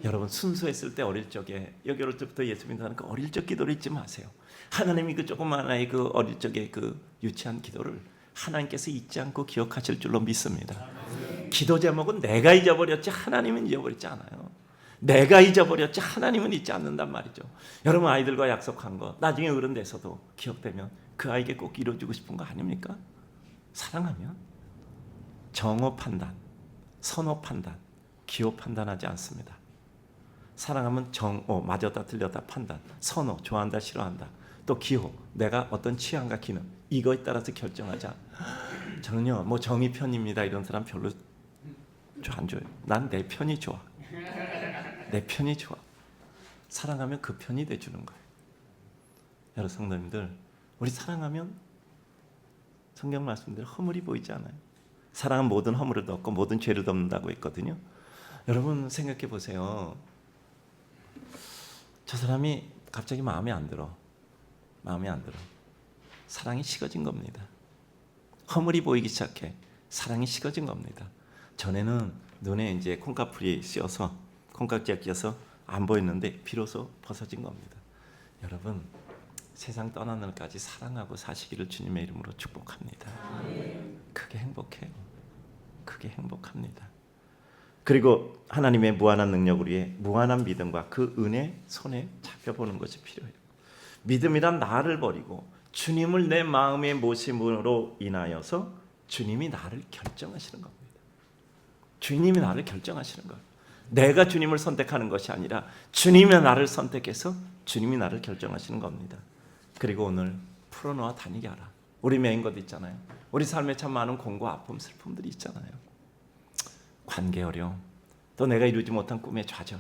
B: 여러분 순수했을 때 어릴 적에 여기 어릴 때부터 예수 믿는다는 그 어릴 적 기도를 잊지 마세요. 하나님이 그 조그만 아이 그 어릴 적의 그 유치한 기도를 하나님께서 잊지 않고 기억하실 줄로 믿습니다. 기도 제목은 내가 잊어버렸지 하나님은 잊어버리지 않아요. 내가 잊어버렸지 하나님은 잊지 않는단 말이죠. 여러분 아이들과 약속한 거 나중에 어른 돼서도 기억되면 그 아이에게 꼭 이루어주고 싶은 거 아닙니까? 사랑하면 정오 판단, 선호 판단, 기호 판단하지 않습니다. 사랑하면 정오, 맞았다 틀렸다 판단, 선호, 좋아한다 싫어한다, 또 기호, 내가 어떤 취향과 기능, 이거에 따라서 결정하자. 저는요 뭐 정의 편입니다 이런 사람 별로 안 좋아요. 난 내 편이 좋아. 내 편이 좋아. 사랑하면 그 편이 돼주는 거예요. 여러분 성도님들, 우리 사랑하면 성경 말씀대로 허물이 보이지 않아요. 사랑은 모든 허물을 덮고 모든 죄를 덮는다고 했거든요. 여러분 생각해 보세요. 저 사람이 갑자기 마음에 안 들어. 사랑이 식어진 겁니다. 허물이 보이기 시작해. 사랑이 식어진 겁니다. 전에는 눈에 이제 콩깍풀이 씌어서 콩깍지가 끼어서 안 보였는데 비로소 벗어진 겁니다. 여러분 세상 떠나는 날까지 사랑하고 사시기를 주님의 이름으로 축복합니다. 그게 행복해요. 그게 행복합니다. 그리고 하나님의 무한한 능력을 위해 무한한 믿음과 그 은혜 손에 잡혀보는 것이 필요해요. 믿음이란 나를 버리고 주님을 내 마음의 모심으로 인하여서 주님이 나를 결정하시는 겁니다. 주님이 나를 결정하시는 거예요. 내가 주님을 선택하는 것이 아니라 주님이 나를 선택해서 주님이 나를 결정하시는 겁니다. 그리고 오늘 풀어놓아 다니게 하라. 우리 메인 것 있잖아요. 우리 삶에 참 많은 공고, 아픔, 슬픔들이 있잖아요. 관계 어려움, 또 내가 이루지 못한 꿈의 좌절,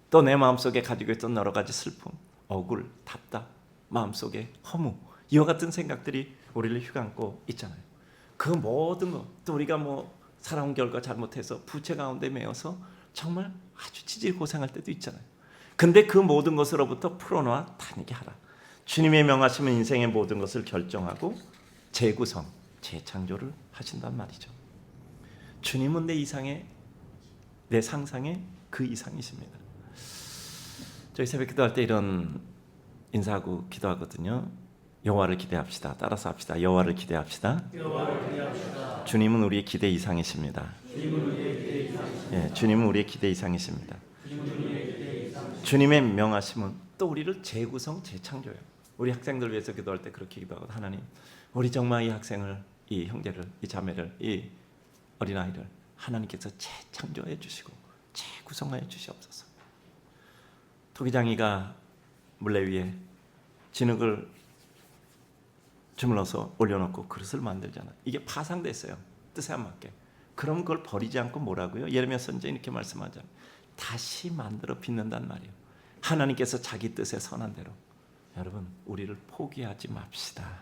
B: 또 내 마음속에 가지고 있던 여러 가지 슬픔, 억울, 답답, 마음속에 허무, 이와 같은 생각들이 우리를 휘감고 있잖아요. 그 모든 것, 또 우리가 뭐 살아온 결과 잘못해서 부채 가운데 매여서 정말 아주 지질 고생할 때도 있잖아요. 근데 그 모든 것으로부터 풀어놓아 다니게 하라. 주님의 명하시면 인생의 모든 것을 결정하고 재구성, 재창조를 하신단 말이죠. 주님은 내 이상의, 내 상상의 그 이상이십니다. 저희 새벽 기도할 때 이런 인사하고 기도하거든요. 여호와를 기대합시다. 따라서 합시다. 여호와를 기대합시다. 주님은 우리의 기대 이상이십니다. 예, 주님은 우리의 기대 이상이십니다. 주님의 명하심은 또 우리를 재구성, 재창조해요. 우리 학생들 위해서 기도할 때 그렇게 기도하고, 하나님, 우리 정말 이 학생을, 이 형제를, 이 자매를, 이 어린아이를 하나님께서 재창조해 주시고 재구성해 주시옵소서. 토기장이가 물레 위에 진흙을 주물러서 올려놓고 그릇을 만들잖아. 이게 파상됐어요, 뜻에 안 맞게. 그럼 그걸 버리지 않고 뭐라고요? 예레미야 선지자는 이렇게 말씀하잖아요. 다시 만들어 빚는단 말이에요. 하나님께서 자기 뜻의 선한 대로. 여러분, 우리를 포기하지 맙시다.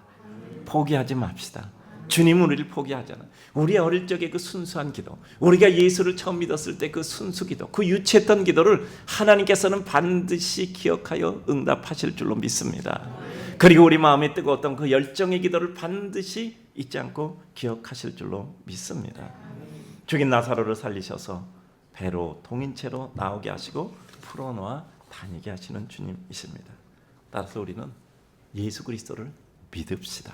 B: 포기하지 맙시다. 주님은 우리를 포기하잖아. 우리 어릴 적에 그 순수한 기도, 우리가 예수를 처음 믿었을 때 그 순수 기도, 그 유치했던 기도를 하나님께서는 반드시 기억하여 응답하실 줄로 믿습니다. 그리고 우리 마음에 뜨거웠던 그 열정의 기도를 반드시 잊지 않고 기억하실 줄로 믿습니다. 죽인 나사로를 살리셔서 배로 동인체로 나오게 하시고 풀어놓아 다니게 하시는 주님이십니다. 따라서 우리는 예수 그리스도를 믿읍시다.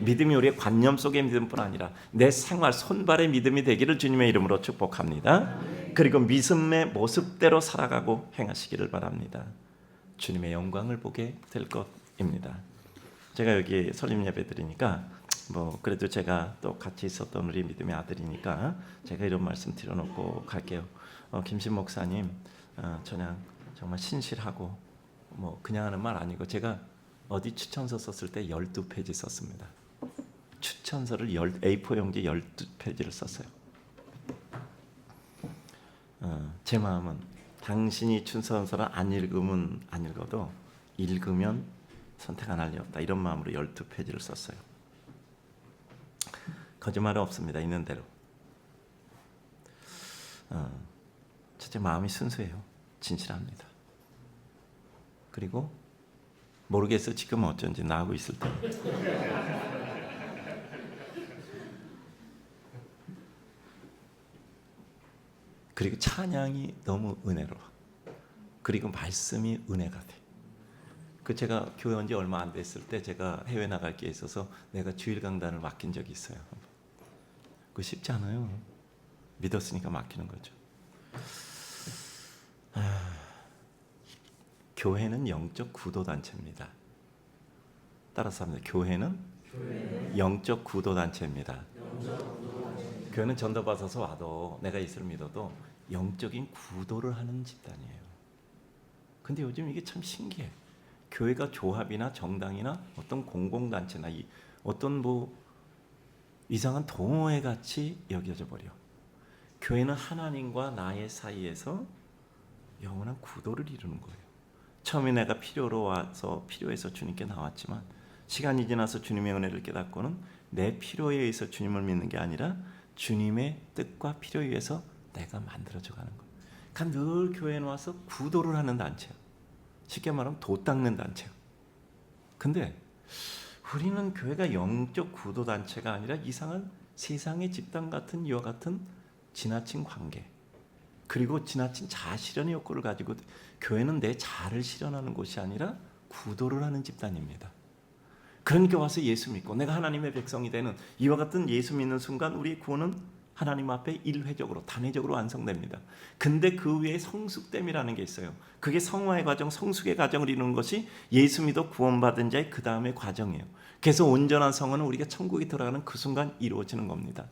B: 믿음이 우리의 관념 속의 믿음뿐 아니라 내 생활 손발의 믿음이 되기를 주님의 이름으로 축복합니다. 그리고 믿음의 모습대로 살아가고 행하시기를 바랍니다. 주님의 영광을 보게 될 것입니다. 제가 여기 설립 예배 드리니까 그래도 제가 또 같이 있었던 우리 믿음의 아들이니까 제가 이런 말씀 드려놓고 갈게요. 김신 목사님 전향 정말 신실하고 그냥 하는 말 아니고, 제가 어디 추천서 썼을 때 12페이지 썼습니다. 추천서를 A4 용지 12페이지를 썼어요. 제 마음은 당신이 추천서를 안 읽으면 안 읽어도 읽으면 선택 안 할 리 없다, 이런 마음으로 12페이지를 썼어요. 거짓말은 없습니다. 있는 대로. 첫째, 마음이 순수해요. 진실합니다. 그리고 모르겠어 지금 어쩐지 나하고 있을 때 그리고 찬양이 너무 은혜로워. 그리고 말씀이 은혜가 돼. 제가 교회 온 지 얼마 안 됐을 때 제가 해외 나갈 게 있어서 내가 주일 강단을 맡긴 적이 있어요. 그거 쉽지 않아요. 믿었으니까 맡기는 거죠. 교회는 영적 구도단체입니다. 따라서 합니다. 교회는 영적 구도단체입니다. 교회는 전도받아서 와도 내가 예수를 믿어도 영적인 구도를 하는 집단이에요. 근데 요즘 이게 참 신기해. 교회가 조합이나 정당이나 어떤 공공단체나 어떤 이상한 동호회 같이 여겨져 버려. 교회는 하나님과 나의 사이에서 영원한 구도를 이루는 거예요. 처음에 내가 필요해서 주님께 나왔지만 시간이 지나서 주님의 은혜를 깨닫고는 내 필요에 의해서 주님을 믿는 게 아니라 주님의 뜻과 필요에 의해서 내가 만들어져 가는 거예요. 그러니까 늘 교회에 와서 구도를 하는 단체야. 쉽게 말하면 도 닦는 단체야. 근데 우리는 교회가 영적 구도 단체가 아니라 이상한 세상의 집단 같은 이와 같은 지나친 관계, 그리고 지나친 자아 실현의 욕구를 가지고, 교회는 내 자아를 실현하는 곳이 아니라 구도를 하는 집단입니다. 그러니까 와서 예수 믿고 내가 하나님의 백성이 되는 이와 같은 예수 믿는 순간 우리의 구원은 하나님 앞에 일회적으로 단회적으로 완성됩니다. 근데 그 위에 성숙됨이라는 게 있어요. 그게 성화의 과정, 성숙의 과정을 이루는 것이 예수 믿어 구원받은 자의 그 다음의 과정이에요. 그래서 온전한 성화는 우리가 천국에 들어가는 그 순간 이루어지는 겁니다.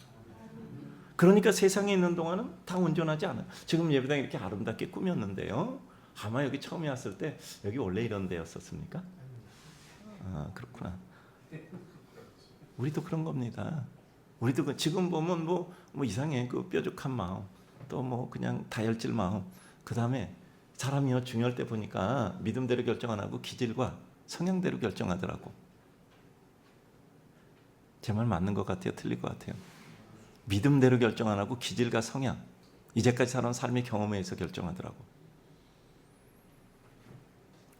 B: 그러니까 세상에 있는 동안은 다 온전하지 않아요. 지금 예배당 이렇게 아름답게 꾸몄는데요, 아마 여기 처음에 왔을 때 여기 원래 이런 데였었습니까? 그렇구나. 우리도 그런 겁니다. 우리도 지금 보면 뭐 이상해. 그 뾰족한 마음, 또 그냥 다혈질 마음. 그 다음에 사람이요 중요할 때 보니까 믿음대로 결정 안 하고 기질과 성향대로 결정하더라고. 제 말 맞는 것 같아요? 틀릴 것 같아요? 믿음대로 결정 안 하고 기질과 성향, 이제까지 살아온 삶의 경험에 의해서 결정하더라고.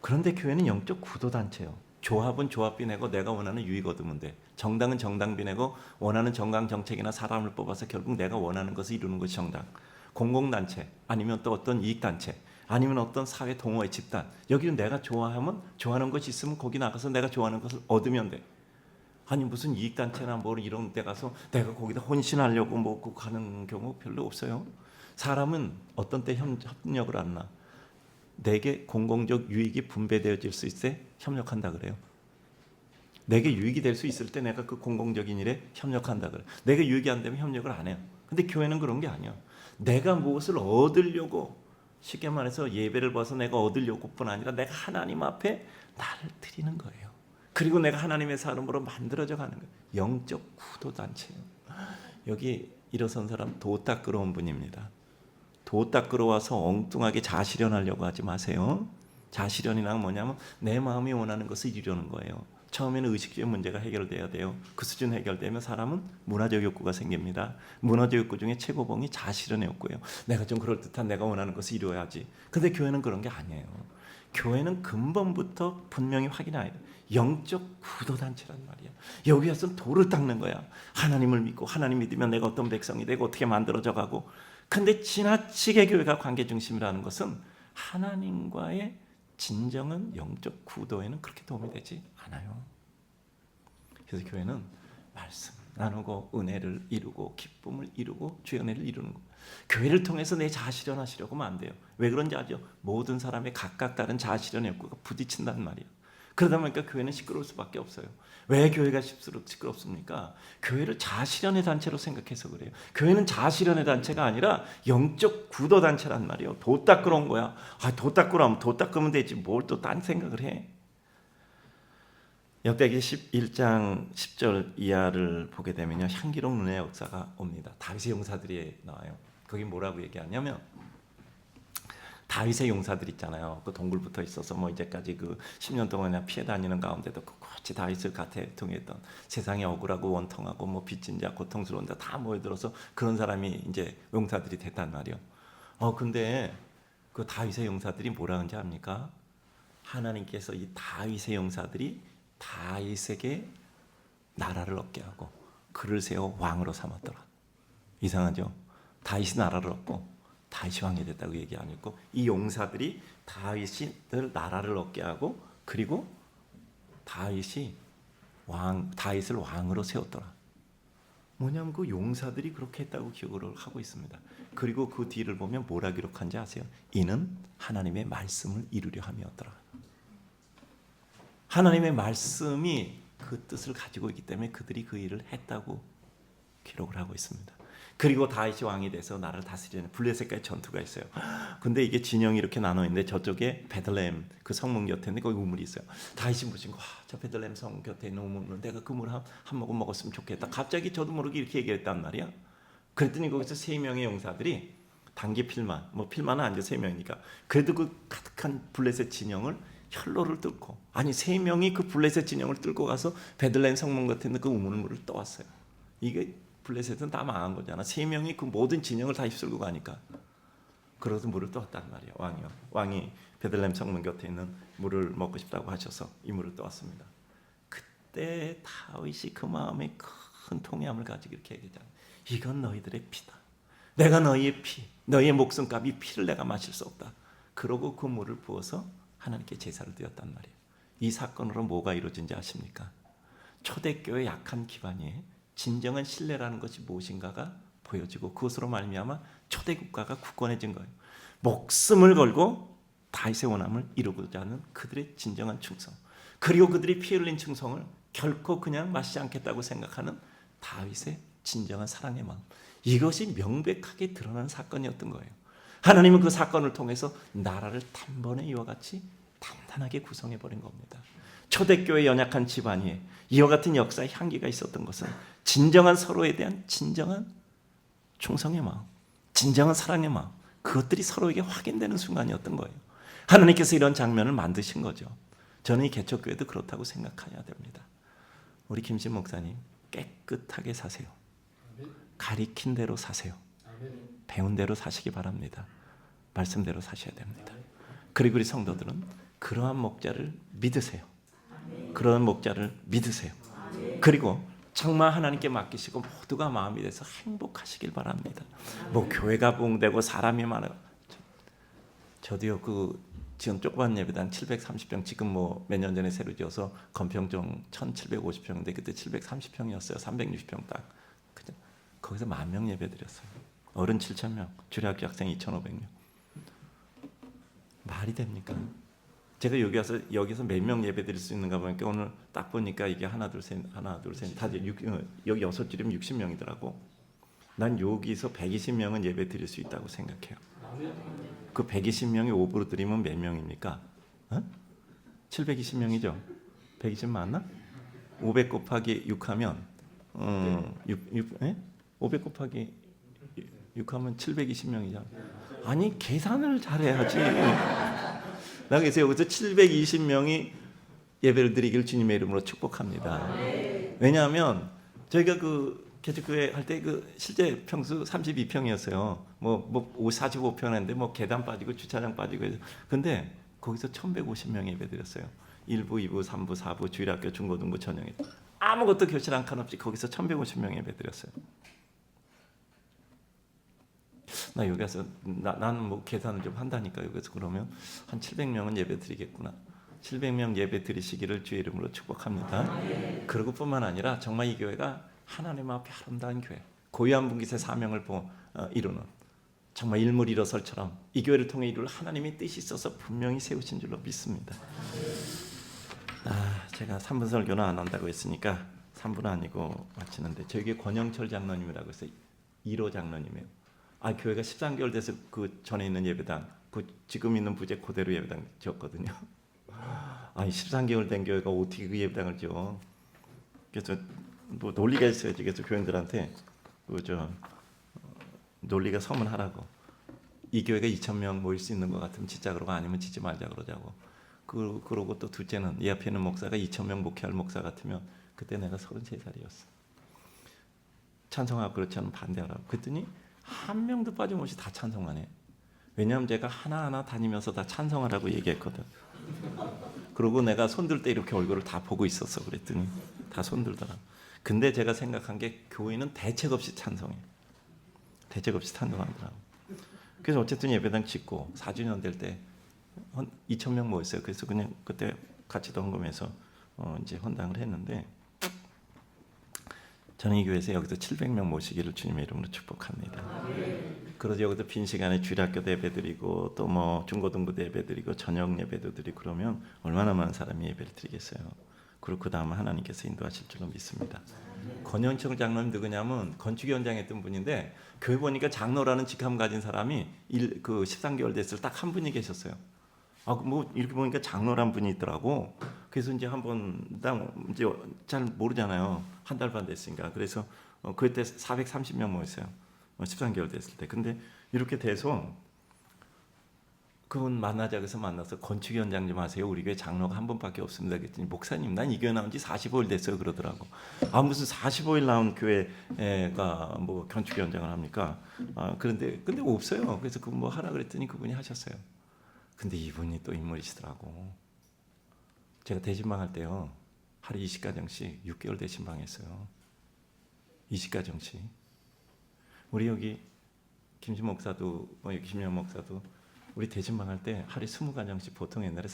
B: 그런데 교회는 영적 구도단체예요. 조합은 조합비 내고 내가 원하는 유익 얻으면 돼. 정당은 정당비 내고 원하는 정강 정책이나 사람을 뽑아서 결국 내가 원하는 것을 이루는 것이 정당. 공공단체 아니면 또 어떤 이익단체 아니면 어떤 사회 동호회 집단, 여기는 내가 좋아하는 것이 있으면 거기 나가서 내가 좋아하는 것을 얻으면 돼. 아니 무슨 이익단체나 이런 데 가서 내가 거기다 헌신하려고 가는 경우 별로 없어요. 사람은 어떤 때 협력을 하나? 내게 공공적 유익이 분배되어질 수 있을 때 협력한다 그래요. 내게 유익이 될 수 있을 때 내가 그 공공적인 일에 협력한다 그래. 내가 유익이 안 되면 협력을 안 해요. 근데 교회는 그런 게 아니야. 내가 무엇을 얻으려고, 쉽게 말해서 예배를 봐서 내가 얻으려고뿐 아니라 내가 하나님 앞에 나를 드리는 거예요. 그리고 내가 하나님의 사람으로 만들어져 가는 거예요. 영적 구도단체예요. 여기 일어선 사람 도 닦으러 온 분입니다. 도 닦으러 와서 엉뚱하게 자실현하려고 하지 마세요. 자실현이란 뭐냐면 내 마음이 원하는 것을 이루려는 거예요. 처음에는 의식주의 문제가 해결돼야 돼요. 그 수준 해결되면 사람은 문화적 욕구가 생깁니다. 문화적 욕구 중에 최고봉이 자실현의 욕구예요. 내가 좀 그럴듯한 내가 원하는 것을 이루어야지. 근데 교회는 그런 게 아니에요. 교회는 근본부터 분명히 확인해야 돼요. 영적 구도단체란 말이야. 여기 와서 도를 닦는 거야. 하나님을 믿고 하나님 믿으면 내가 어떤 백성이 되고 어떻게 만들어져 가고. 근데 지나치게 교회가 관계 중심이라는 것은 하나님과의 진정한 영적 구도에는 그렇게 도움이 되지 않아요. 그래서 교회는 말씀 나누고 은혜를 이루고 기쁨을 이루고 주의 은혜를 이루는 거. 교회를 통해서 내 자아실현하시려고 하면 안 돼요. 왜 그런지 아죠? 모든 사람의 각각 다른 자아실현의 욕구가 부딪힌단 말이에요. 그러다 보니까 교회는 시끄러울 수밖에 없어요. 왜 교회가 시끄럽습니까? 교회를 자아실현의 단체로 생각해서 그래요. 교회는 자아실현의 단체가 아니라 영적 구도 단체란 말이에요. 도 닦으러 온 거야. 도 닦으러 하면 도 닦으면 되지 뭘 또 딴 생각을 해. 역대기 11장 10절 이하를 보게 되면요, 향기로운 은혜의 역사가 옵니다. 다윗의 용사들이 나와요. 거기 뭐라고 얘기하냐면 다윗의 용사들 있잖아요. 그 동굴 붙어 있어서 뭐 이제까지 그 10년 동안 피해 다니는 가운데도 끝까지 다윗을 가태통했던, 세상에 억울하고 원통하고 뭐 빚진 자 고통스러운 자 다 모여들어서 그런 사람이 이제 용사들이 됐단 말이에요. 근데 그 다윗의 용사들이 뭐라 하는지 압니까? 하나님께서 이 다윗의 용사들이 다윗에게 나라를 얻게 하고 그를 세워 왕으로 삼았더라. 이상하죠? 다윗이 나라를 얻고 다윗이 왕이 됐다고 얘기 안 했고, 이 용사들이 다윗을 나라를 얻게 하고 그리고 다윗을 왕으로 세웠더라. 뭐냐면 그 용사들이 그렇게 했다고 기록을 하고 있습니다. 그리고 그 뒤를 보면 뭐라 기록한지 아세요? 이는 하나님의 말씀을 이루려 함이었더라. 하나님의 말씀이 그 뜻을 가지고 있기 때문에 그들이 그 일을 했다고 기록을 하고 있습니다. 그리고 다윗이 왕이 돼서 나라를 다스리는 블레셋과의 전투가 있어요. 근데 이게 진영이 이렇게 나눠 있는데 저쪽에 베들레헴 그 성문 곁에 있는데 거기 우물이 있어요. 다윗이 보신 거, 저 베들레헴 성 곁에 있는 우물은 내가 그 물 한 모금 먹었으면 좋겠다. 갑자기 저도 모르게 이렇게 얘기했단 말이야. 그랬더니 거기서 3명의 용사들이 단기 필만, 뭐 필만은 아니죠, 3명이니까. 그래도 그 가득한 블레셋 진영을 혈로를 뚫고, 아니 3명이 그 블레셋 진영을 뚫고 가서 베들레헴 성문 곁에 있는 그 우물을 떠왔어요. 이게 블레셋은 다 망한 거잖아. 3명이 그 모든 진영을 다 휩쓸고 가니까. 그러고서 물을 떠왔단 말이에요. 왕이 베들레헴 성문 곁에 있는 물을 먹고 싶다고 하셔서 이 물을 떠왔습니다. 그때 다윗이 그 마음에 큰 통회함을 가지고 이렇게 얘기하잖아요. 이건 너희들의 피다. 내가 너희의 피, 너희의 목숨값, 이 피를 내가 마실 수 없다. 그러고 그 물을 부어서 하나님께 제사를 드렸단 말이에요. 이 사건으로 뭐가 이루어진지 아십니까? 초대교회 약한 기반에 진정한 신뢰라는 것이 무엇인가가 보여지고, 그것으로 말미암아 초대국가가 굳건해진 거예요. 목숨을 걸고 다윗의 원함을 이루고자 하는 그들의 진정한 충성, 그리고 그들이 피 흘린 충성을 결코 그냥 마시지 않겠다고 생각하는 다윗의 진정한 사랑의 마음, 이것이 명백하게 드러난 사건이었던 거예요. 하나님은 그 사건을 통해서 나라를 단번에 이와 같이 단단하게 구성해버린 겁니다. 초대교회 연약한 집안이 이와 같은 역사의 향기가 있었던 것은 진정한 서로에 대한 진정한 충성의 마음, 진정한 사랑의 마음, 그것들이 서로에게 확인되는 순간이었던 거예요. 하나님께서 이런 장면을 만드신 거죠. 저는 이 개척교회도 그렇다고 생각해야 됩니다. 우리 김신 목사님, 깨끗하게 사세요. 가리킨 대로 사세요. 배운 대로 사시기 바랍니다. 말씀대로 사셔야 됩니다. 그리고 우리 성도들은 그러한 목자를 믿으세요. 그런 목자를 믿으세요. 그리고 정말 하나님께 맡기시고 모두가 마음이 돼서 행복하시길 바랍니다. 뭐 교회가 부흥되고 사람이 많아요. 저도요, 지금 조그만 예배당 730평, 지금 뭐 몇 년 전에 새로 지어서 건평동 1750평인데 그때 730평이었어요. 360평 딱. 거기서 10,000명 예배 드렸어요. 어른 7,000명, 주일학교 학생 2,500명. 말이 됩니까? 제가 여기서 몇 명 예배 드릴 수 있는가 보니까 오늘 딱 보니까 이게 하나 둘 셋 다들 여기 6줄이면 60명이더라고. 난 여기서 120명은 예배 드릴 수 있다고 생각해요. 그 120명이 5부로 드리면 몇 명입니까? 720명이죠. 120 맞나? 500 곱하기 6 하면 500 곱하기 6 하면 720명이잖아. 아니 계산을 잘해야지. 나 그래서 여기서 720명이 예배를 드리길 주님의 이름으로 축복합니다. 왜냐하면 저희가 그 개척교회 할 때 그 실제 평수 32평이었어요. 뭐 45평인데 뭐 계단 빠지고 주차장 빠지고 해서. 근데 거기서 1,150명 예배 드렸어요. 1부, 2부, 3부, 4부, 주일학교, 중고등부, 전형에 아무것도 교실 한 칸 없이 거기서 1,150명 예배 드렸어요. 나 여기 와서 나는 뭐 계산을 좀 한다니까. 여기서 그러면 한 700명은 예배 드리겠구나. 700명 예배 드리시기를 주의 이름으로 축복합니다. 그러고 뿐만 아니라 정말 이 교회가 하나님 앞에 아름다운 교회, 고요한 분깃의 사명을 이루는 정말 일물 일어설처럼 이 교회를 통해 이룰 하나님의 뜻이 있어서 분명히 세우신 줄로 믿습니다. 제가 3분 설교는 안 한다고 했으니까 3분 아니고 마치는데, 저에게 권영철 장로님이라고 해서 1호 장로님이에요. 교회가 13개월 돼서 그 전에 있는 예배당, 그 지금 있는 부재 그대로 예배당 지었거든요. 13개월 된 교회가 어떻게 그 예배당을 지어? 그래서 뭐 논리가 있어야지. 그래서 교인들한테 논리가 서문하라고. 이 교회가 2,000명 모일 수 있는 것 같으면 진짜 그러고 아니면 짓지 말자 그러자고. 그러고 또 둘째는 이 앞에 있는 목사가 2,000명 목회할 목사 같으면, 그때 내가 33살이었어. 찬송하고 그렇지 않으면 반대하라고. 그랬더니 한 명도 빠짐없이 다 찬송하네. 왜냐하면 제가 하나하나 다니면서 다 찬송하라고 얘기했거든. 그리고 내가 손들 때 이렇게 얼굴을 다 보고 있었어. 그랬더니 다 손들더라. 근데 제가 생각한 게 교회는 대책 없이 찬송해. 대책 없이 찬송하더라고. 그래서 어쨌든 예배당 짓고 4주년 될 때 한 2,000명 모였어요. 그래서 그냥 그때 같이 동금해서 이제 헌당을 했는데, 저는 이 교회에서 여기서 700명 모시기를 주님의 이름으로 축복합니다. 그래서 여기서 빈 시간에 주일학교 예배 드리고 또 뭐 중고등부 예배 드리고 저녁 예배도 드리고 그러면 얼마나 많은 사람이 예배를 드리겠어요. 그리고 그 다음은 하나님께서 인도하실 줄로 믿습니다. 권영철 장로님 누구냐면 건축 현장에 했던 분인데, 교회 보니까 장로라는 직함 가진 사람이 13개월 됐을 때 딱 한 분이 계셨어요. 뭐 이렇게 보니까 장로란 분이 있더라고. 그래서 이제 한번 이제 잘 모르잖아요. 한 달 반 됐으니까. 그래서 그때 430명 모였어요. 13개월 됐을 때. 근데 이렇게 돼서 그분 만나자 그래서 만나서 건축 현장 좀 하세요. 우리 교회 장로가 한 분밖에 없습니다. 그랬더니 목사님 난 이 교회 나온 지 45일 됐어요 그러더라고. 무슨 45일 나온 교회가 뭐 건축 현장을 합니까? 근데 없어요. 그래서 그 뭐 하라 그랬더니 그분이 하셨어요. 근데 이분이 또 인물이시더라고. 제가 대신방 할 때요, 하루 20가정씩 6개월 대신방 했어요. 20가정씩. 우리 여기 김신 목사도 김영 목사도 우리 대신방 할 때 하루에 20가정씩 보통 옛날에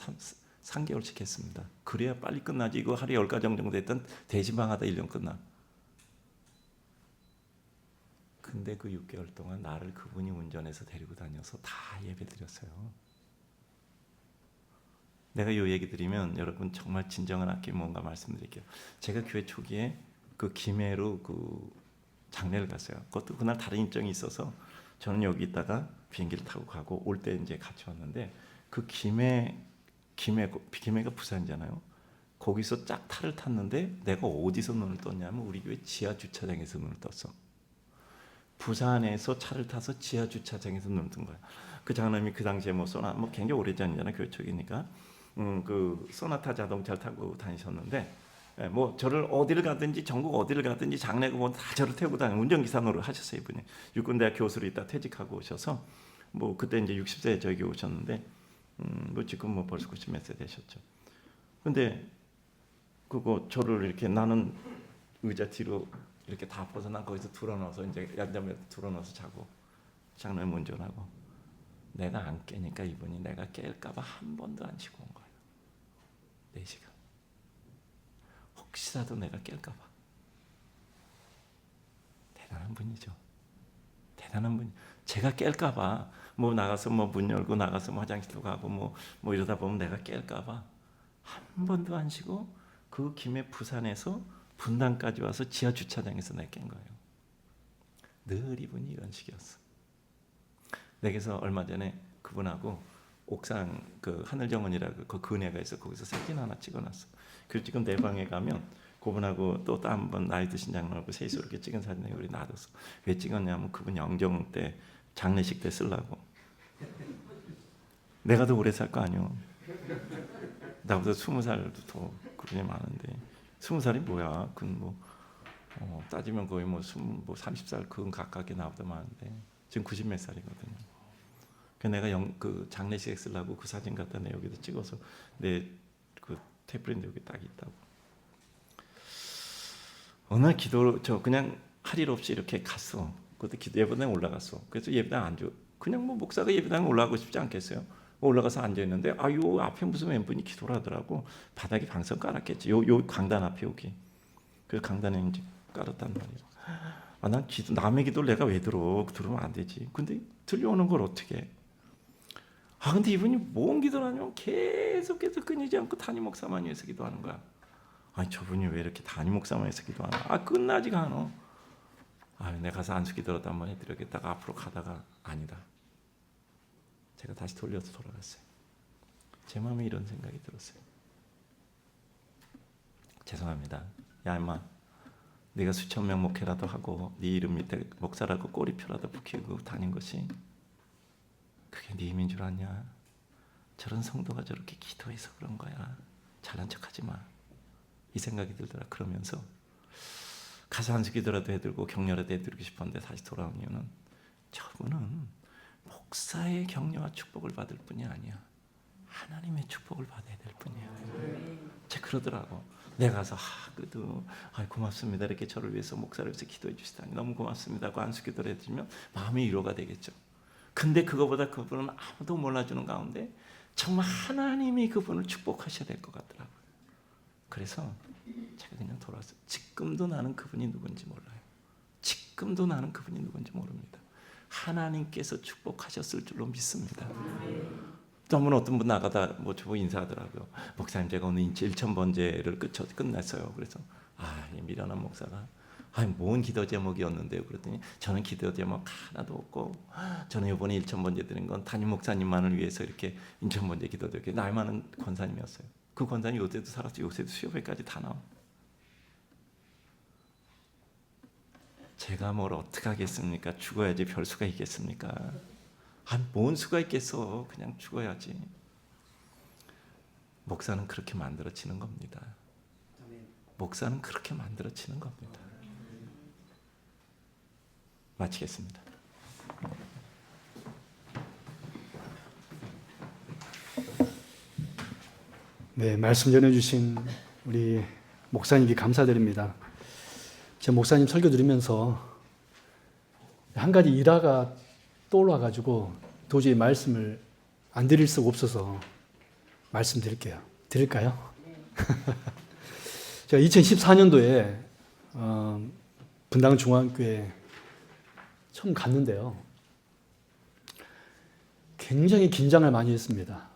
B: 3개월씩 했습니다. 그래야 빨리 끝나지. 이거 하루에 10가정 정도 했던 대신방 하다 1년 끝나. 근데 그 6개월 동안 나를 그분이 운전해서 데리고 다녀서 다 예배 드렸어요. 내가 이 얘기 드리면 여러분 정말 진정한 아낌 뭔가 말씀드릴게요. 제가 교회 초기에 그 김해로 그 장례를 갔어요. 그것도 그날 다른 일정이 있어서 저는 여기 있다가 비행기를 타고 가고 올 때 이제 같이 왔는데, 그 김해가 부산이잖아요. 거기서 짝타를 탔는데 내가 어디서 눈을 떴냐면 우리 교회 지하 주차장에서 눈을 떴어. 부산에서 차를 타서 지하 주차장에서 눈을 뜬 거야. 그 장로님이 그 당시에 뭐 굉장히 오래전이잖아요. 교회 초기니까. 그 소나타 자동차를 타고 다니셨는데, 뭐 저를 어디를 가든지 전국 어디를 가든지 장례가 뭐 다 저를 태우고 다니는 운전기사 노릇 하셨어요. 이분이 육군대학 교수로 있다 퇴직하고 오셔서 뭐 그때 이제 60세에 저기 오셨는데, 뭐 지금 뭐 벌써 90몇 세 되셨죠. 근데 그거 저를 이렇게, 나는 의자 뒤로 이렇게 다 벗어난 거기서 둘러넣어서 이제 양잠에 둘러넣어서 자고, 장로님 운전하고 내가 안 깨니까 이분이 내가 깰까봐 한 번도 안 쉬고 온 거예요. 4시간. 혹시라도 내가 깰까봐. 대단한 분이죠. 대단한 분. 제가 깰까봐 뭐 나가서 뭐 문 열고 나가서 뭐 화장실도 가고 뭐 이러다 보면 내가 깰까봐 한 번도 안 쉬고 그 김에 부산에서 분당까지 와서 지하 주차장에서 내가 깬 거예요. 늘 이분이 이런 식이었어. 내게서 얼마 전에 그분하고 옥상 그 하늘정원이라고 그 근해가 있어. 거기서 사진 하나 찍어놨어. 그리고 지금 내 방에 가면 그분하고 또 한 번 나이 드신 장로하고 셋이서 이렇게 찍은 사진을 우리 놔뒀어. 왜 찍었냐면 그분 영정 때 장례식 때 쓰려고. 내가 더 오래 살 거 아니오. 나보다 20살도 더 그분이 많은데 20살이 뭐야? 그건 뭐 따지면 거의 뭐 30살 그건 가깝게 나보다 많은데 지금 90 몇 살이거든요. 그 내가 그 장례식에 쓰려고 그 사진 갖다 내 여기다 찍어서 내 그 테이프랜드 여기 딱 있다고. 어느 날 기도 저 그냥 할 일 없이 이렇게 갔어. 그것도 기도 예배당에 올라갔어. 그래서 예배당 앉아. 그냥 뭐 목사가 예배당에 올라가고 싶지 않겠어요? 올라가서 앉아 있는데 요 앞에 무슨 왼분이 기도를 하더라고. 바닥에 방석 깔았겠지. 요 강단 앞에 여기. 그 강단에 이제 깔았단 말이에요. 난 기도 남의 기도를 내가 왜 들으면 안 되지. 근데 들려오는 걸 어떻게 해? 근데 이분이 뭔 기도를 하냐면 계속해서 끊이지 않고 담임 목사만 위해서 기도하는 거야. 아니 저분이 왜 이렇게 담임 목사만 위해서 기도하나? 끝나지가 않아. 내가 가서 안수 기도라도 한번 해드려야겠다가 앞으로 가다가 아니다. 제가 다시 돌려서 돌아갔어요. 제 마음에 이런 생각이 들었어요. 죄송합니다. 야 임마, 네가 수천 명 목회라도 하고 네 이름 밑에 목사라고 꼬리표라도 붙이고 다닌 것이 그게 네 힘인 줄 아냐? 저런 성도가 저렇게 기도해서 그런 거야. 잘난 척하지 마. 이 생각이 들더라. 그러면서 가서 안수 기도라도 해드리고 격려라도 해드리고 싶었는데 다시 돌아온 이유는 저분은 목사의 격려와 축복을 받을 뿐이 아니야. 하나님의 축복을 받아야 될 뿐이야. 제가 그러더라고. 내가 가서 그래도 고맙습니다. 이렇게 저를 위해서 목사를 위해서 기도해 주시다니 너무 고맙습니다. 그 안수 기도를 해주면 마음의 위로가 되겠죠. 근데 그거보다 그분은 아무도 몰라주는 가운데 정말 하나님이 그분을 축복하셔야 될 것 같더라고요. 그래서 제가 그냥 돌아왔어요. 지금도 나는 그분이 누군지 몰라요. 지금도 나는 그분이 누군지 모릅니다. 하나님께서 축복하셨을 줄로 믿습니다. 또 한 번 어떤 분 나가다 저보고 인사하더라고요. 목사님 제가 오늘 인체 1,000번제를 끝냈어요. 그래서 이 미련한 목사가 뭔 기도 제목이었는데요. 그랬더니 저는 기도 제목 하나도 없고 저는 이번에 1,000번제 드린 건 담임 목사님만을 위해서 이렇게 1,000번제 기도드렸게 나이 많은 권사님이었어요. 그 권사님 요새도 살아서 요새도 수요회까지 다 나와. 제가 뭘 어떻게 하겠습니까? 죽어야지 별 수가 있겠습니까? 뭔 수가 있겠어. 그냥 죽어야지. 목사는 그렇게 만들어지는 겁니다. 목사는 그렇게 만들어지는 겁니다. 마치겠습니다.
A: 네, 말씀 전해주신 우리 목사님께 감사드립니다. 제 목사님 설교 들으면서 한 가지 일화가 떠올라가지고 도저히 말씀을 안 드릴 수가 없어서 말씀드릴게요. 드릴까요? 제가 2014년도에 분당중앙교회 처음 갔는데요. 굉장히 긴장을 많이 했습니다.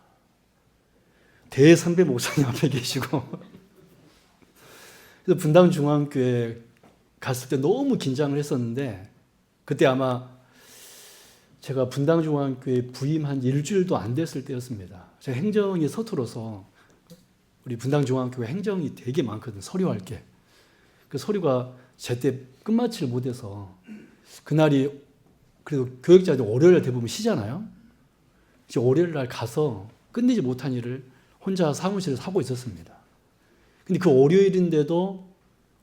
A: 대선배 목사님 앞에 계시고 그래서 분당중앙교회 갔을 때 너무 긴장을 했었는데 그때 아마 제가 분당중앙교회 부임한 일주일도 안 됐을 때였습니다. 제가 행정이 서툴어서 우리 분당중앙교회 행정이 되게 많거든요. 서류할 게. 그 서류가 제때 끝마치를 못해서 그날이 그래도 교역자들 월요일에 대부분 쉬잖아요. 이제 월요일 날 가서 끝내지 못한 일을 혼자 사무실에서 하고 있었습니다. 근데 그 월요일인데도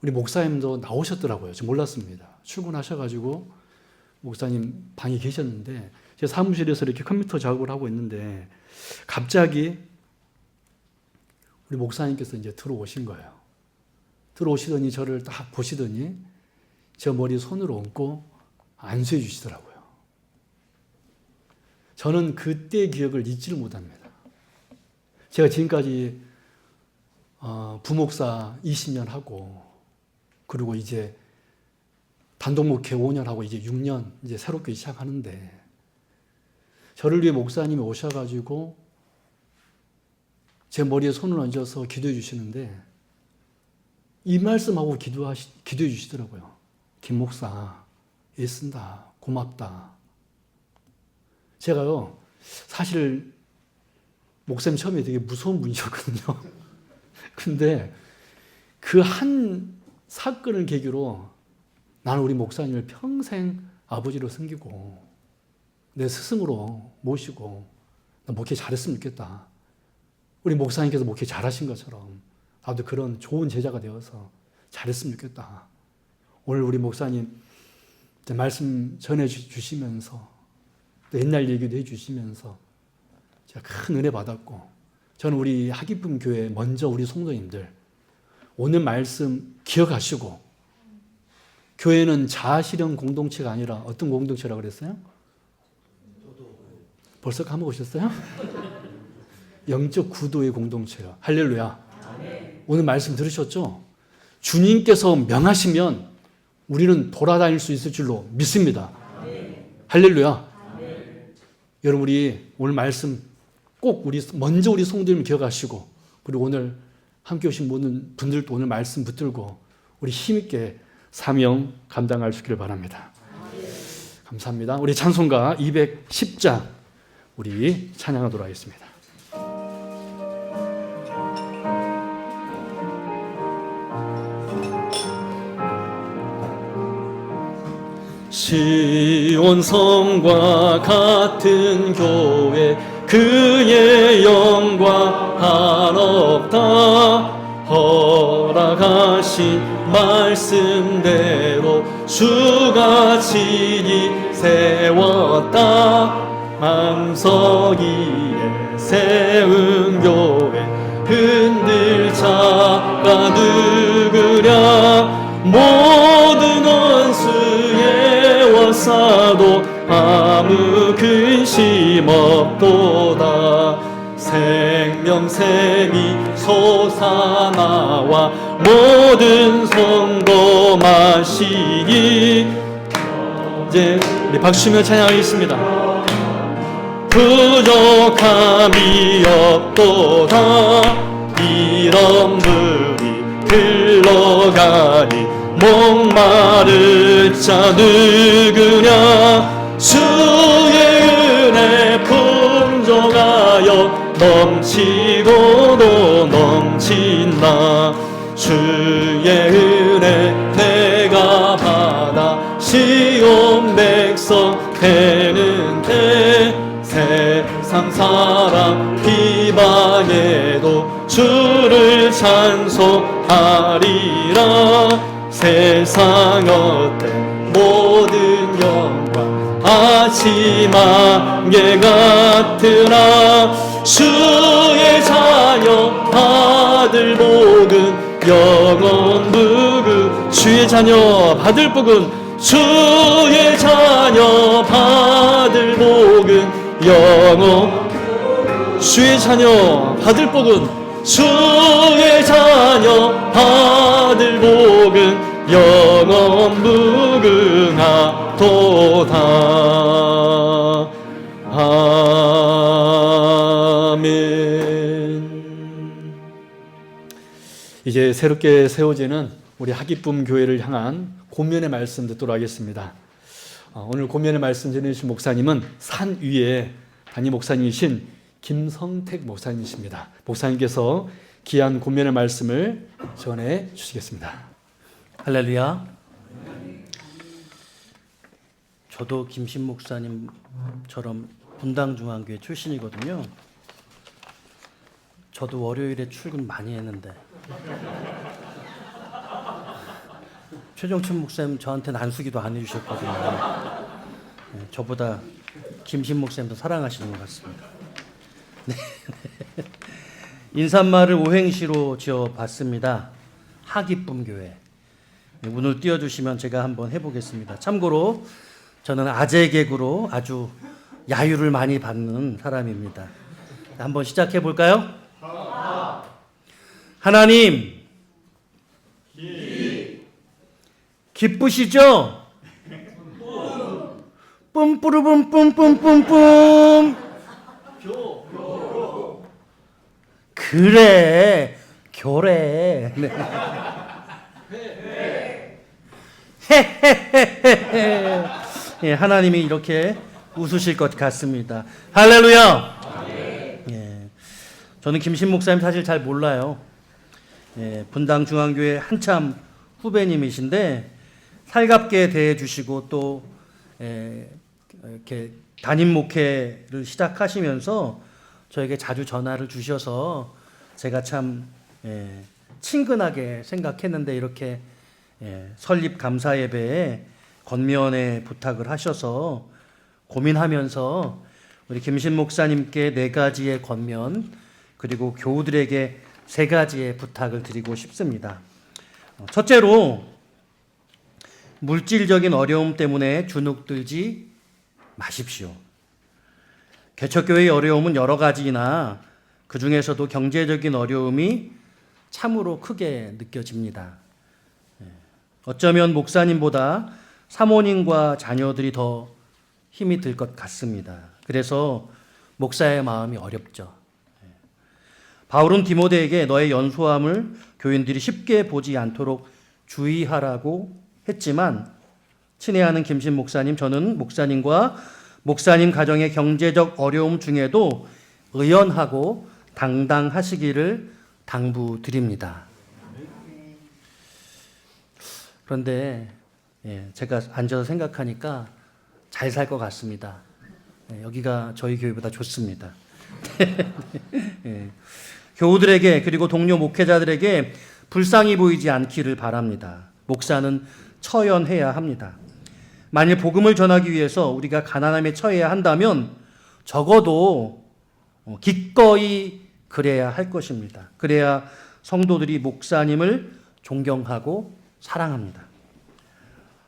A: 우리 목사님도 나오셨더라고요. 저 몰랐습니다. 출근하셔가지고 목사님 방에 계셨는데 제 사무실에서 이렇게 컴퓨터 작업을 하고 있는데 갑자기 우리 목사님께서 이제 들어오신 거예요. 들어오시더니 저를 딱 보시더니 저 머리에 손을 얹고 안수해 주시더라고요. 저는 그때의 기억을 잊지를 못합니다. 제가 지금까지 부목사 20년 하고 그리고 이제 단독 목회 5년 하고 이제 6년 이제 새롭게 시작하는데 저를 위해 목사님이 오셔가지고 제 머리에 손을 얹어서 기도해 주시는데 이 말씀하고 기도해 주시더라고요. 김 목사, 애쓴다. 고맙다. 제가요, 사실 목사님 처음에 되게 무서운 분이셨거든요. 근데 그 한 사건을 계기로 나는 우리 목사님을 평생 아버지로 섬기고 내 스승으로 모시고 나 목회 잘했으면 좋겠다. 우리 목사님께서 목회 잘하신 것처럼 나도 그런 좋은 제자가 되어서 잘했으면 좋겠다. 오늘 우리 목사님 말씀 전해주시면서 또 옛날 얘기도 해주시면서 제가 큰 은혜 받았고 저는 우리 하기쁨 교회 먼저 우리 성도님들 오늘 말씀 기억하시고 교회는 자아실현 공동체가 아니라 어떤 공동체라고 그랬어요? 벌써 까먹으셨어요? 영적 구도의 공동체요. 할렐루야. 오늘 말씀 들으셨죠? 주님께서 명하시면 우리는 돌아다닐 수 있을 줄로 믿습니다. 할렐루야. 여러분 우리 오늘 말씀 꼭 먼저 우리 성도님 기억하시고 그리고 오늘 함께 오신 모든 분들도 오늘 말씀 붙들고 우리 힘있게 사명 감당할 수 있기를 바랍니다. 감사합니다. 우리 찬송가 210장 우리 찬양하도록 하겠습니다. 시온 성과 같은 교회 그의 영광 한없다 허락하신 말씀대로 주가 친히 세웠다 망성이에 세운 교회 흔들 자가 누구랴 모든 원수의 원사도 아무 근심 없도다 생명샘이 솟아나와 모든 성도 마시니 이제 우리 박수며 찬양하겠습니다. 부족함이 없도다 이런 물이 흘러가니 목마른 자 누구냐 주의 은혜 풍족하여 넘치고도 넘친다 주의 은혜 내가 받아 시온 백성 되는데 세상 사람 비방해도 주를 찬송하리라 세상 어때 모든 영광 아침 안개 같으나 주의 자녀 받을 복은 영원 무궁 주의 자녀 받을 복은 주의 자녀 받을 복은 영원 주의 자녀 받을 복은 주의 자녀 받을 복은 영원 무궁하도다. 아멘. 이제 새롭게 세워지는 우리 하기쁨 교회를 향한 고면의 말씀 듣도록 하겠습니다. 오늘 고면의 말씀 전해주신 목사님은 산 위에 담임 목사님이신 김성택 목사님이십니다. 목사님께서 귀한 고면의 말씀을 전해 주시겠습니다.
C: 할렐루야. 저도 김신 목사님처럼 분당중앙교회 출신이거든요. 저도 월요일에 출근 많이 했는데 최종춘 목사님 저한테 난수기도 안 해주셨거든요. 네, 저보다 김신 목사님도 사랑하시는 것 같습니다. 네. 인사말을 오행시로 지어봤습니다. 하기쁨 교회. 문을 띄워주시면 제가 한번 해보겠습니다. 참고로 저는 아재 개그로 아주 야유를 많이 받는 사람입니다. 한번 시작해 볼까요? 하나님 기쁘시죠? 뿜뿌르뿜 뿜뿜뿜뿜. 그래, 교래. 네. 예, 하나님이 이렇게 웃으실 것 같습니다. 할렐루야. 예, 저는 김신 목사님 사실 잘 몰라요. 예, 분당 중앙교회 한참 후배님이신데 살갑게 대해주시고 또 이렇게 담임 목회를 시작하시면서 저에게 자주 전화를 주셔서 제가 참 친근하게 생각했는데 이렇게 설립 감사 예배에 권면의 부탁을 하셔서 고민하면서 우리 김신 목사님께 4가지의 권면 그리고 교우들에게 3가지의 부탁을 드리고 싶습니다. 첫째로 물질적인 어려움 때문에 주눅들지 마십시오. 개척교회의 어려움은 여러 가지이나 그 중에서도 경제적인 어려움이 참으로 크게 느껴집니다. 어쩌면 목사님보다 사모님과 자녀들이 더 힘이 들 것 같습니다. 그래서 목사의 마음이 어렵죠. 바울은 디모데에게 너의 연소함을 교인들이 쉽게 보지 않도록 주의하라고 했지만 친애하는 김신 목사님, 저는 목사님과 목사님 가정의 경제적 어려움 중에도 의연하고 당당하시기를 당부드립니다. 그런데 제가 앉아서 생각하니까 잘 살 것 같습니다. 여기가 저희 교회보다 좋습니다. 교우들에게 그리고 동료 목회자들에게 불쌍히 보이지 않기를 바랍니다. 목사는 처연해야 합니다. 만일 복음을 전하기 위해서 우리가 가난함에 처해야 한다면 적어도 기꺼이 그래야 할 것입니다. 그래야 성도들이 목사님을 존경하고 사랑합니다.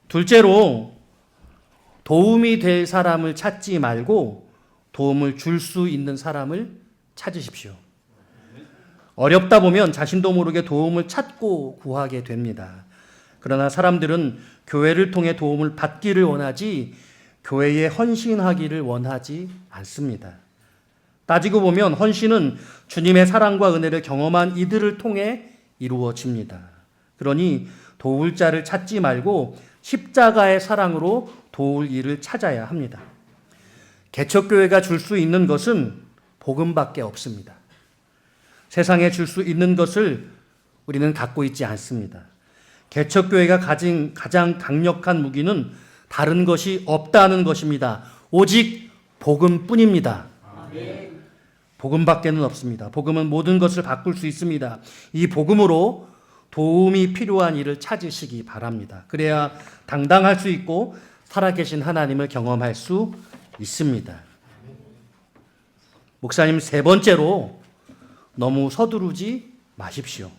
C: 둘째로 도움이 될 사람을 찾지 말고 도움을 줄 수 있는 사람을 찾으십시오. 어렵다 보면 자신도 모르게 도움을 찾고 구하게 됩니다. 그러나 사람들은 교회를 통해 도움을 받기를 원하지 교회에 헌신하기를 원하지 않습니다. 따지고 보면 헌신은 주님의 사랑과 은혜를 경험한 이들을 통해 이루어집니다. 그러니 도울 자를 찾지 말고 십자가의 사랑으로 도울 일을 찾아야 합니다. 개척교회가 줄 수 있는 것은 복음밖에 없습니다. 세상에 줄 수 있는 것을 우리는 갖고 있지 않습니다. 개척교회가 가장 강력한 무기는 다른 것이 없다는 것입니다. 오직 복음뿐입니다. 복음밖에는 없습니다. 복음은 모든 것을 바꿀 수 있습니다. 이 복음으로 도움이 필요한 일을 찾으시기 바랍니다. 그래야 당당할 수 있고 살아계신 하나님을 경험할 수 있습니다. 목사님, 3번째로 너무 서두르지 마십시오.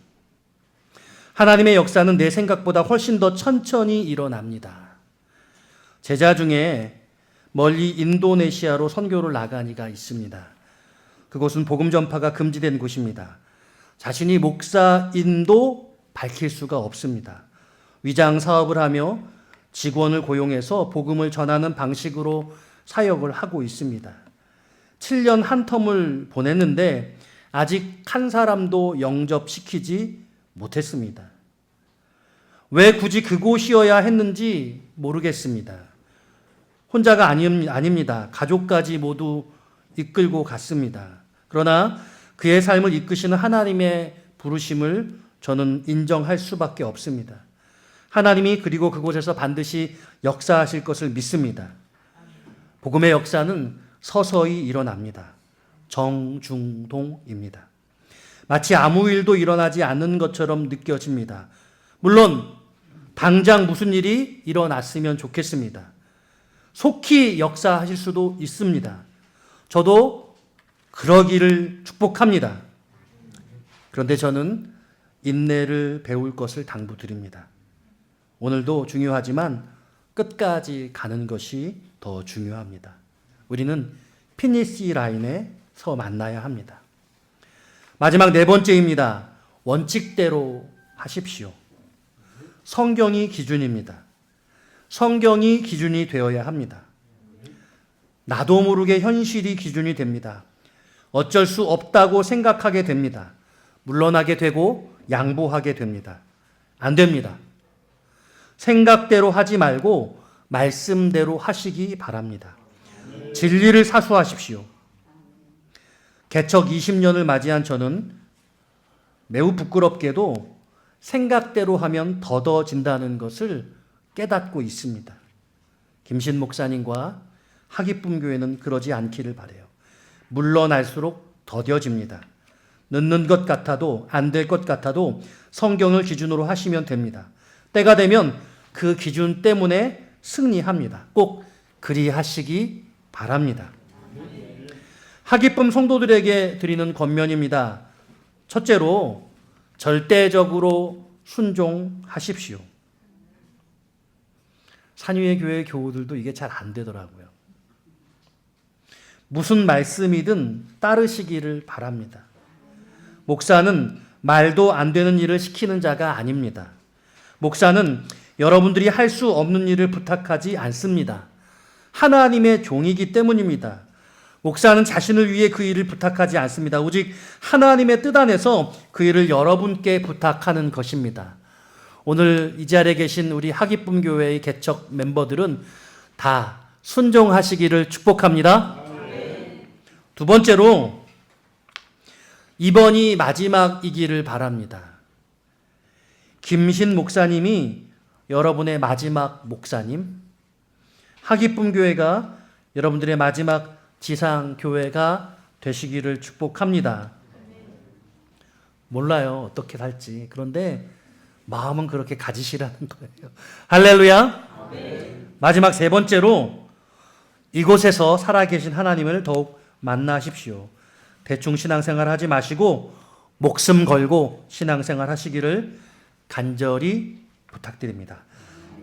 C: 하나님의 역사는 내 생각보다 훨씬 더 천천히 일어납니다. 제자 중에 멀리 인도네시아로 선교를 나간 이가 있습니다. 그곳은 복음 전파가 금지된 곳입니다. 자신이 목사인도 밝힐 수가 없습니다. 위장 사업을 하며 직원을 고용해서 복음을 전하는 방식으로 사역을 하고 있습니다. 7년 한 텀을 보냈는데 아직 한 사람도 영접시키지 못했습니다. 왜 굳이 그곳이어야 했는지 모르겠습니다. 혼자가 아닙니다. 가족까지 모두 이끌고 갔습니다. 그러나 그의 삶을 이끄시는 하나님의 부르심을 저는 인정할 수밖에 없습니다. 하나님이 그리고 그곳에서 반드시 역사하실 것을 믿습니다. 복음의 역사는 서서히 일어납니다. 정중동입니다. 마치 아무 일도 일어나지 않는 것처럼 느껴집니다. 물론 당장 무슨 일이 일어났으면 좋겠습니다. 속히 역사하실 수도 있습니다. 저도 그러기를 축복합니다. 그런데 저는 인내를 배울 것을 당부드립니다. 오늘도 중요하지만 끝까지 가는 것이 더 중요합니다. 우리는 피니시 라인에 서 만나야 합니다. 마지막 4번째입니다. 원칙대로 하십시오. 성경이 기준입니다. 성경이 기준이 되어야 합니다. 나도 모르게 현실이 기준이 됩니다. 어쩔 수 없다고 생각하게 됩니다. 물러나게 되고 양보하게 됩니다. 안 됩니다. 생각대로 하지 말고 말씀대로 하시기 바랍니다. 진리를 사수하십시오. 개척 20년을 맞이한 저는 매우 부끄럽게도 생각대로 하면 더더진다는 것을 깨닫고 있습니다. 김신 목사님과 하기쁨 교회는 그러지 않기를 바라요. 물러날수록 더뎌집니다. 늦는 것 같아도 안 될 것 같아도 성경을 기준으로 하시면 됩니다. 때가 되면 그 기준 때문에 승리합니다. 꼭 그리하시기 바랍니다. 하기쁨 성도들에게 드리는 권면입니다. 첫째로 절대적으로 순종하십시오. 산위의 교회 교우들도 이게 잘 안 되더라고요. 무슨 말씀이든 따르시기를 바랍니다. 목사는 말도 안 되는 일을 시키는 자가 아닙니다. 목사는 여러분들이 할 수 없는 일을 부탁하지 않습니다. 하나님의 종이기 때문입니다. 목사는 자신을 위해 그 일을 부탁하지 않습니다. 오직 하나님의 뜻 안에서 그 일을 여러분께 부탁하는 것입니다. 오늘 이 자리에 계신 우리 하기쁨 교회의 개척 멤버들은 다 순종하시기를 축복합니다. 두 번째로 이번이 마지막이기를 바랍니다. 김신 목사님이 여러분의 마지막 목사님, 하기쁨 교회가 여러분들의 마지막 지상 교회가 되시기를 축복합니다. 몰라요, 어떻게 살지. 그런데 마음은 그렇게 가지시라는 거예요. 할렐루야. 마지막 세 번째로 이곳에서 살아계신 하나님을 더욱 만나십시오. 대충 신앙생활 하지 마시고 목숨 걸고 신앙생활 하시기를 간절히 부탁드립니다.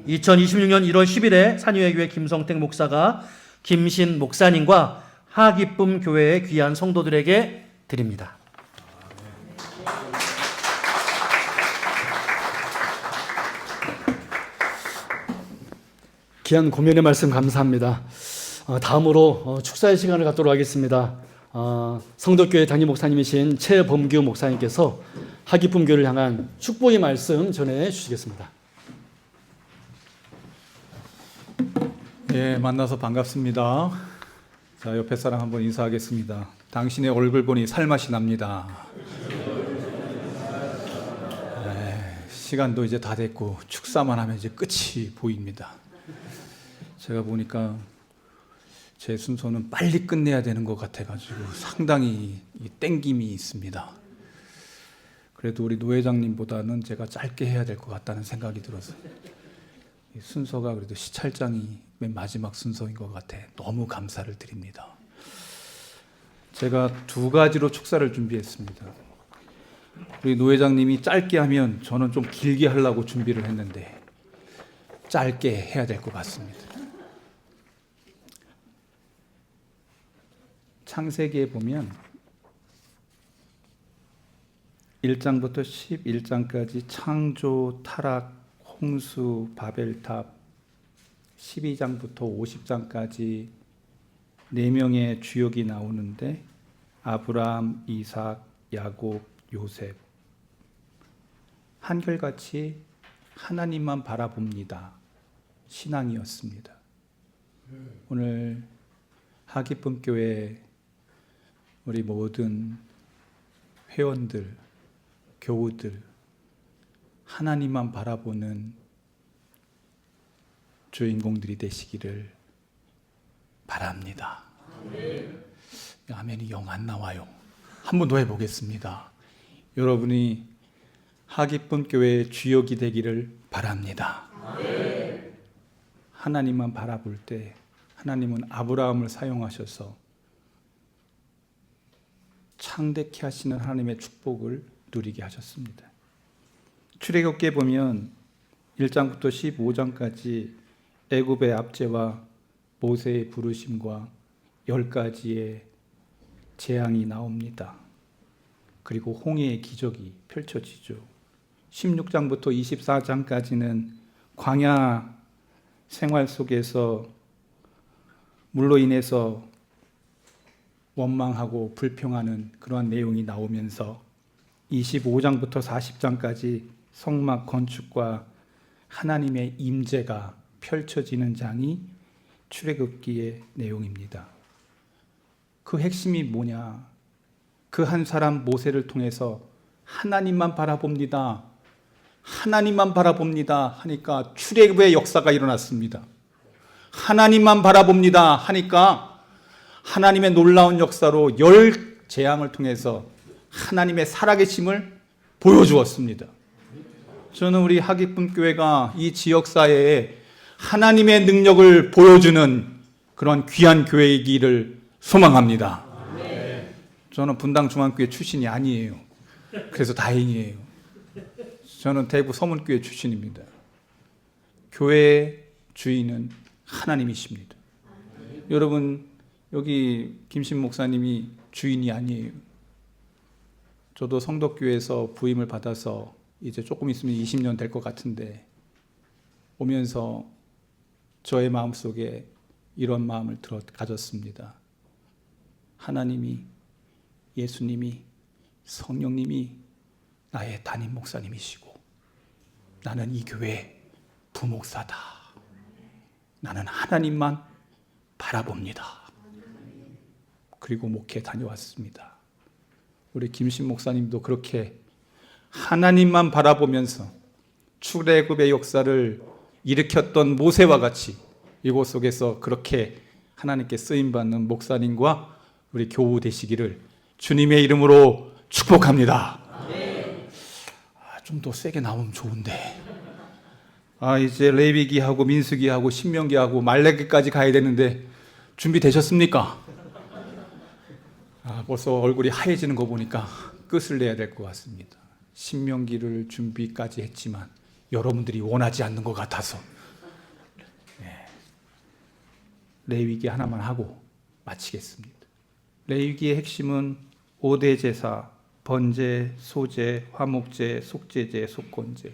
C: 2026년 1월 10일에 산위회교회 김성택 목사가 김신 목사님과 하기쁨 교회의 귀한 성도들에게 드립니다.
A: 귀한 고면의 말씀 감사합니다. 다음으로 축사의 시간을 갖도록 하겠습니다. 성덕교회 담임 목사님이신 최범규 목사님께서 하기쁨 교회를 향한 축복의 말씀 전해 주시겠습니다.
D: 예, 만나서 반갑습니다. 자, 옆에 사람 한번 인사하겠습니다. 당신의 얼굴 보니 살맛이 납니다. 시간도 이제 다 됐고 축사만 하면 이제 끝이 보입니다. 제가 보니까 제 순서는 빨리 끝내야 되는 것 같아가지고 상당히 땡김이 있습니다. 그래도 우리 노 회장님보다는 제가 짧게 해야 될 것 같다는 생각이 들어서 이 순서가 그래도 시찰장이 맨 마지막 순서인 것 같아 너무 감사를 드립니다. 제가 두 가지로 축사를 준비했습니다. 우리 노 회장님이 짧게 하면 저는 좀 길게 하려고 준비를 했는데 짧게 해야 될 것 같습니다. 창세기에 보면 1장부터 11장까지 창조, 타락, 홍수, 바벨탑, 12장부터 50장까지 4명의 주역이 나오는데 아브라함, 이삭, 야곱, 요셉 한결같이 하나님만 바라봅니다. 신앙이었습니다. 오늘 하기쁨 교회 우리 모든 회원들, 교우들 하나님만 바라보는 주인공들이 되시기를 바랍니다. 아멘이 영 안 나와요. 한 번 더 해보겠습니다. 여러분이 하기쁨 교회의 주역이 되기를 바랍니다. 하나님만 바라볼 때 하나님은 아브라함을 사용하셔서 창대케 하시는 하나님의 축복을 누리게 하셨습니다. 출애굽기에 보면 1장부터 15장까지 애굽의 압제와 모세의 부르심과 10가지의 재앙이 나옵니다. 그리고 홍해의 기적이 펼쳐지죠. 16장부터 24장까지는 광야 생활 속에서 물로 인해서 원망하고 불평하는 그러한 내용이 나오면서 25장부터 40장까지 성막 건축과 하나님의 임재가 펼쳐지는 장이 출애굽기의 내용입니다. 그 핵심이 뭐냐? 그 한 사람 모세를 통해서 하나님만 바라봅니다. 하나님만 바라봅니다 하니까 출애굽의 역사가 일어났습니다. 하나님만 바라봅니다 하니까 하나님의 놀라운 역사로 10 재앙을 통해서 하나님의 살아계심을 보여주었습니다. 저는 우리 하기쁨 교회가 이 지역사회에 하나님의 능력을 보여주는 그런 귀한 교회이기를 소망합니다. 저는 분당 중앙교회 출신이 아니에요. 그래서 다행이에요. 저는 대구 서문교회 출신입니다. 교회의 주인은 하나님이십니다. 여러분, 여기 김신 목사님이 주인이 아니에요. 저도 성덕교회에서 부임을 받아서 이제 조금 있으면 20년 될 것 같은데 오면서 저의 마음속에 이런 마음을 가졌습니다. 하나님이, 예수님이, 성령님이 나의 담임 목사님이시고 나는 이 교회 부목사다. 나는 하나님만 바라봅니다. 그리고 목회 다녀왔습니다. 우리 김신 목사님도 그렇게 하나님만 바라보면서 출애굽의 역사를 일으켰던 모세와 같이 이곳 속에서 그렇게 하나님께 쓰임받는 목사님과 우리 교우 되시기를 주님의 이름으로 축복합니다. 좀 더 세게 나오면 좋은데. 이제 레위기하고 민수기하고 신명기하고 말라기까지 가야 되는데 준비되셨습니까? 벌써 얼굴이 하얘지는 거 보니까 끝을 내야 될 것 같습니다. 신명기를 준비까지 했지만 여러분들이 원하지 않는 것 같아서 레위기 하나만 하고 마치겠습니다. 레위기의 핵심은 5대 제사, 번제, 소제, 화목제, 속죄제, 속건제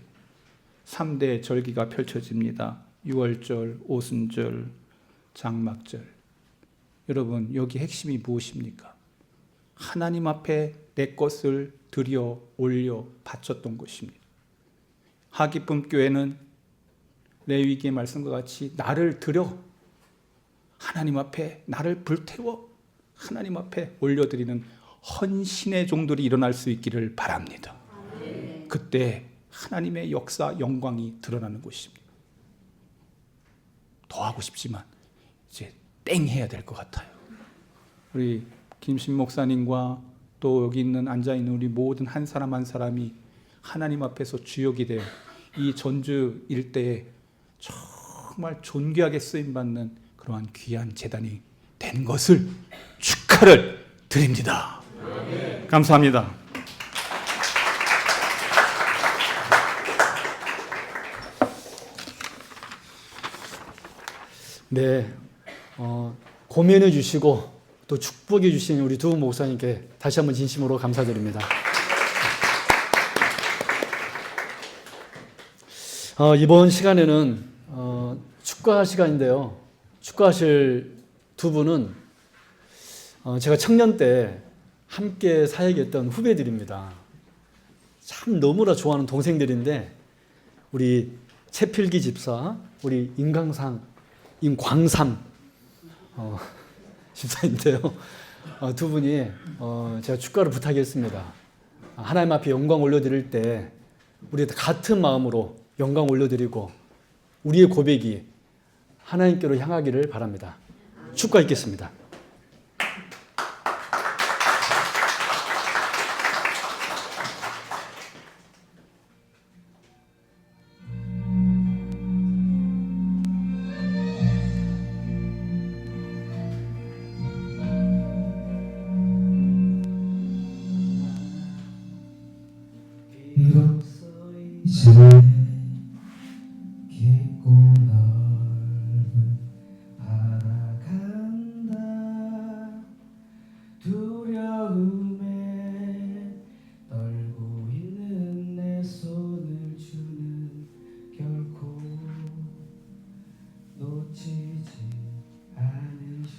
D: 3대 절기가 펼쳐집니다. 유월절, 오순절, 장막절. 여러분, 여기 핵심이 무엇입니까? 하나님 앞에 내 것을 드려 올려 바쳤던 것입니다. 하기쁨 교회는 레위기의 말씀과 같이 나를 드려 하나님 앞에 나를 불태워 하나님 앞에 올려드리는 헌신의 종들이 일어날 수 있기를 바랍니다. 그때 하나님의 역사 영광이 드러나는 곳입니다. 더 하고 싶지만 이제 땡 해야 될 것 같아요. 우리 김신 목사님과 또 여기 있는 앉아있는 우리 모든 한 사람 한 사람이 하나님 앞에서 주역이 되어 이 전주 일대에 정말 존귀하게 쓰임받는 그러한 귀한 재단이 된 것을 축하를 드립니다. 감사합니다.
A: 네, 고면해 주시고 또 축복해 주신 우리 두 목사님께 다시 한번 진심으로 감사드립니다. 이번 시간에는 축가 시간인데요. 축가하실 두 분은 제가 청년 때 함께 사역했던 후배들입니다. 참 너무나 좋아하는 동생들인데 우리 최필기 집사, 우리 임광삼 집사인데요. 두 분이 제가 축가를 부탁했습니다. 하나님 앞에 영광 올려드릴 때 우리 같은 마음으로 영광 올려드리고 우리의 고백이 하나님께로 향하기를 바랍니다. 축가 있겠습니다.
E: 비로소 이제 깊고 넓은 바다 간다. 두려움에 떨고 있는 내 손을 주는 결코 놓치지 않으시리라.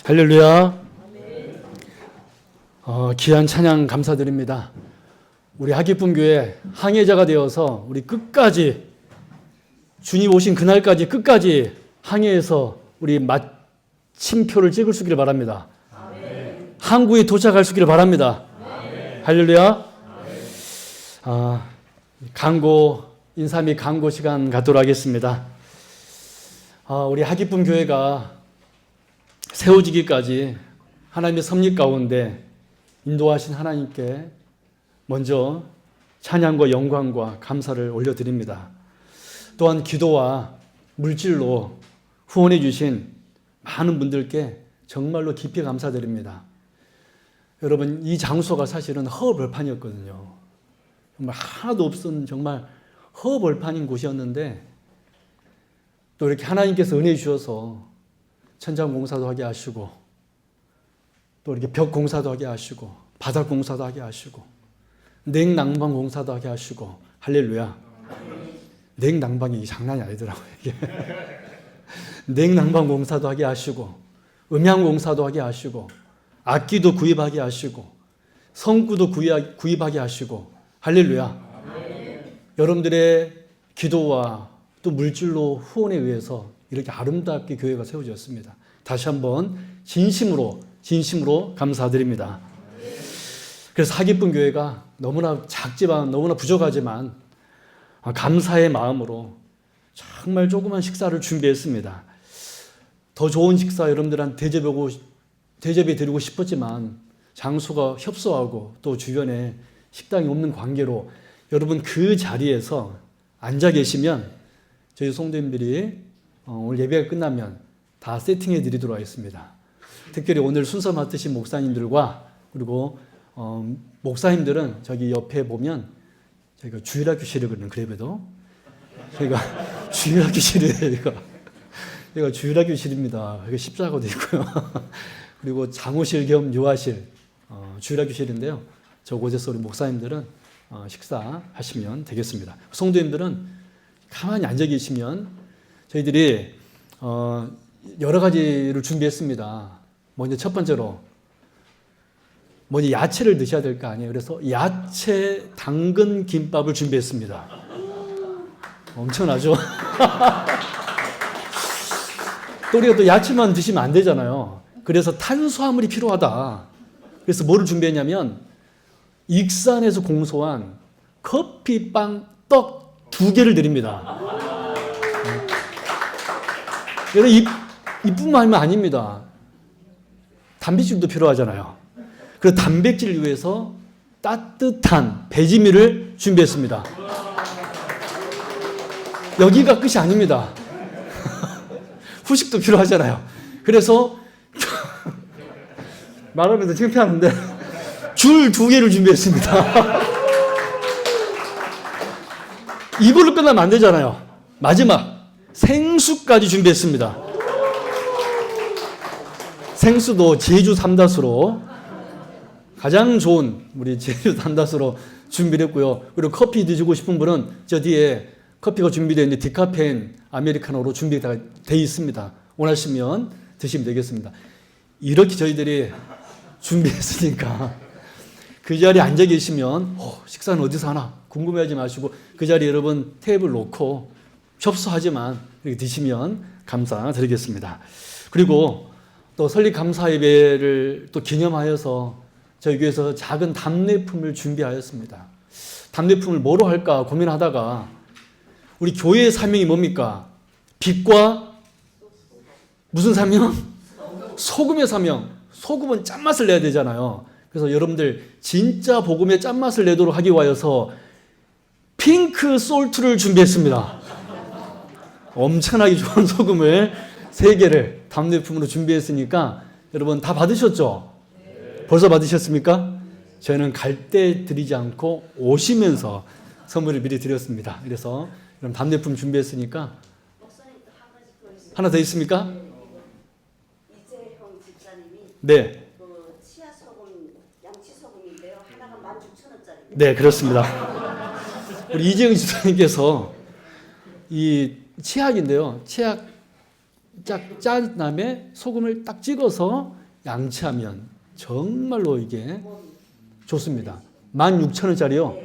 A: 할렐루야. 귀한 찬양 감사드립니다. 우리 하기쁨교회 항해자가 되어서 우리 끝까지 주님 오신 그날까지 끝까지 항해해서 우리 마침표를 찍을 수 있기를 바랍니다. 항구에 도착할 수 있기를 바랍니다. 할렐루야. 강고 인사 및 강고 시간 갖도록 하겠습니다. 우리 하기쁨교회가 세워지기까지 하나님의 섭리 가운데 인도하신 하나님께 먼저 찬양과 영광과 감사를 올려드립니다. 또한 기도와 물질로 후원해 주신 많은 분들께 정말로 깊이 감사드립니다. 여러분, 이 장소가 사실은 허벌판이었거든요. 정말 하나도 없은 정말 허벌판인 곳이었는데 또 이렇게 하나님께서 은혜 주셔서 천장 공사도 하게 하시고 또 이렇게 벽 공사도 하게 하시고 바닥 공사도 하게 하시고 냉난방 공사도 하게 하시고 할렐루야. 냉난방이 장난이 아니더라고요. 이게. 냉난방 공사도 하게 하시고 음향 공사도 하게 하시고 악기도 구입하게 하시고 성구도 구입하게 하시고 할렐루야. 여러분들의 기도와 또 물질로 후원에 의해서 이렇게 아름답게 교회가 세워졌습니다. 다시 한번 진심으로 감사드립니다. 그래서 하기쁨 교회가 너무나 작지만 너무나 부족하지만 감사의 마음으로 정말 조그만 식사를 준비했습니다. 더 좋은 식사 여러분들한테 대접해 드리고 싶었지만 장소가 협소하고 또 주변에 식당이 없는 관계로 여러분 그 자리에서 앉아 계시면 저희 성도님들이 오늘 예배가 끝나면 다 세팅해 드리도록 하겠습니다. 특별히 오늘 순서 맡으신 목사님들과 그리고 목사님들은 저기 옆에 보면 저희가 주일학교실이거든요. 그래도 저희가 주일학교실이에요. 여기가 주일학교실입니다. 여기 십자가도 있고요. 그리고 장호실 겸 요하실 주일학교실인데요. 저곳에서 우리 목사님들은 식사하시면 되겠습니다. 성도님들은 가만히 앉아 계시면 저희들이 여러 가지를 준비했습니다. 먼저 첫 번째로 먼저 야채를 드셔야 될 거 아니에요. 그래서 야채 당근 김밥을 준비했습니다. 엄청나죠? 또 우리가 또 야채만 드시면 안 되잖아요. 그래서 탄수화물이 필요하다. 그래서 뭐를 준비했냐면 익산에서 공소한 커피, 빵, 떡 2개를 드립니다. 여러분 이뿐만 아니면 아닙니다. 단백질도 필요하잖아요. 그래서 단백질을 위해서 따뜻한 배지밀을 준비했습니다. 여기가 끝이 아닙니다. 후식도 필요하잖아요. 그래서 말하면서 창피하는데 줄 2개를 준비했습니다. 이걸로 끝나면 안 되잖아요. 마지막 생수까지 준비했습니다. 생수도 제주 삼다수로 가장 좋은 우리 제주 삼다수로 준비를 했고요. 그리고 커피 드시고 싶은 분은 저 뒤에 커피가 준비되어 있는데 디카페인 아메리카노로 준비가 되어 있습니다. 원하시면 드시면 되겠습니다. 이렇게 저희들이 준비했으니까 그 자리에 앉아 계시면 식사는 어디서 하나 궁금해하지 마시고 그 자리에 여러분 테이블 놓고 협소하지만 이렇게 드시면 감사드리겠습니다. 그리고 또 설립 감사 예배를 또 기념하여서 저희 교회에서 작은 답례품을 준비하였습니다. 답례품을 뭐로 할까 고민하다가 우리 교회의 사명이 뭡니까? 빛과 무슨 사명? 소금의 사명. 소금은 짠맛을 내야 되잖아요. 그래서 여러분들 진짜 복음의 짠맛을 내도록 하기 위하여서 핑크 솔트를 준비했습니다. 엄청나게 좋은 소금을 3개를 답례품으로 준비했으니까 여러분 다 받으셨죠? 벌써 받으셨습니까? 저희는 갈 때 드리지 않고 오시면서 선물을 미리 드렸습니다. 그래서 여러분 답례품 준비했으니까 하나 더 있습니까?
F: 이재형 집사님이
A: 네.
F: 그 치아 소금, 양치 소금인데요. 하나가 16,000원짜리.
A: 네, 그렇습니다. 우리 이재영 집사님께서 이 치약인데요. 치약 쫙 짠 다음에 소금을 딱 찍어서 양치하면 정말로 이게 좋습니다. 16,000원짜리요.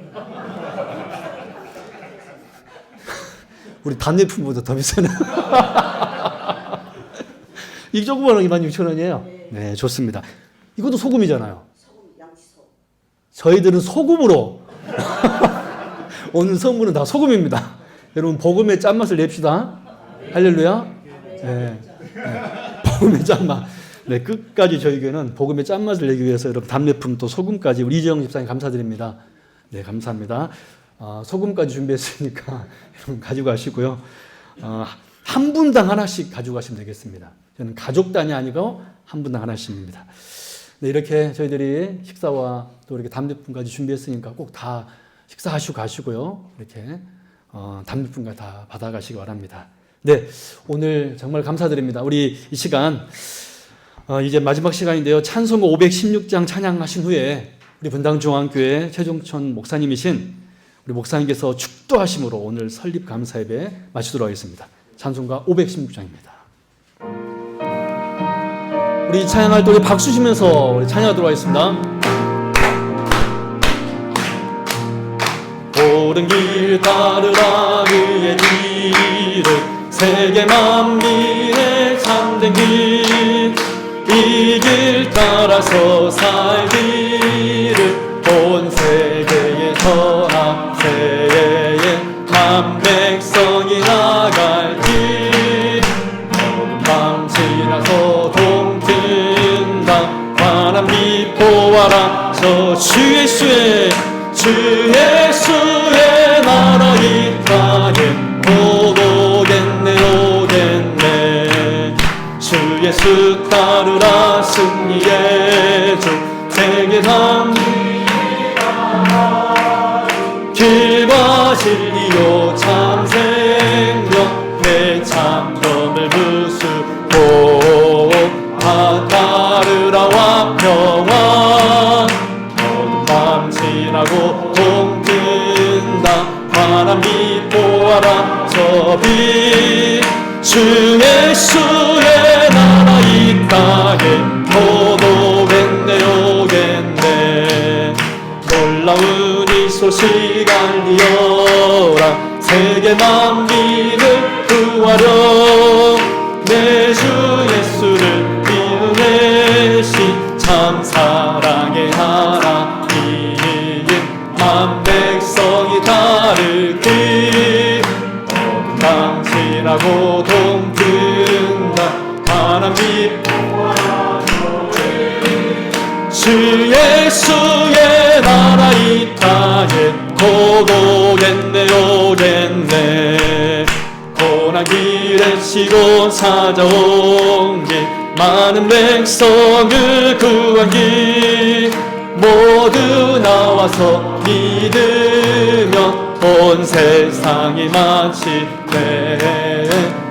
A: 우리 단내품보다 더 비싸네. 이 조그마한 게 16,000원이에요. 네, 좋습니다. 이것도 소금이잖아요.
F: 소금, 양치소.
A: 저희들은 소금으로 오늘 성분은 다 소금입니다. 여러분 복음의 짠맛을 냅시다. 할렐루야. 네. 복음의 짠맛. 네, 끝까지 저희 교회는 복음의 짠맛을 내기 위해서 여러분 답례품 또 소금까지 우리 이재영 집사님 감사드립니다. 네, 감사합니다. 소금까지 준비했으니까 여러분 가져가시고요. 한 분당 하나씩 가져가시면 되겠습니다. 저는 가족 단위 아니고 한 분당 하나씩입니다. 네, 이렇게 저희들이 식사와 또 이렇게 답례품까지 준비했으니까 꼭 다 식사하시고 가시고요. 이렇게 답례품까지 다 받아가시기 바랍니다. 네, 오늘 정말 감사드립니다. 우리 이 시간 이제 마지막 시간인데요. 찬송가 516장 찬양하신 후에 우리 분당중앙교회 최종천 목사님이신 우리 목사님께서 축도하심으로 오늘 설립 감사 예배 마치도록 하겠습니다. 찬송가 516장입니다. 우리 찬양할 때 우리 박수 치면서 우리 찬양하도록 하겠습니다. 옳은 길 따르라 그의 길을 세계 만민의 참된 길 이 길 따라서 살기를 온 세계에 전한 새해에 만 백성이 나갈 길 어두운 밤 지나서 동튼다 환한 빛 보아라 저 주 예수의 나라 이 땅에 곧 오겠네 주 예수 따르라 승리의 주 세계상 길과 진리요 참 생명 내 참점을 부수고 다 따르라와 평안 어두운 밤 지나고 동뜬다 환한 빛 보아라 저 빛 주 예수의 나라 이 땅에 곧 오겠네 놀라운 이 소식 알리어라 세계 만민을 구하려 내 주 예수를 이루내신 참 사랑의 하나님 만 백성이 다를 길 어두운 밤 지나고 동뜬다 환한 빛 주 예수의 나라 이 땅에 곧 오겠네 고난 길에 치고 찾아온 길 많은 백성을 구한 길 모두 나와서 믿으면 온 세상이 마치네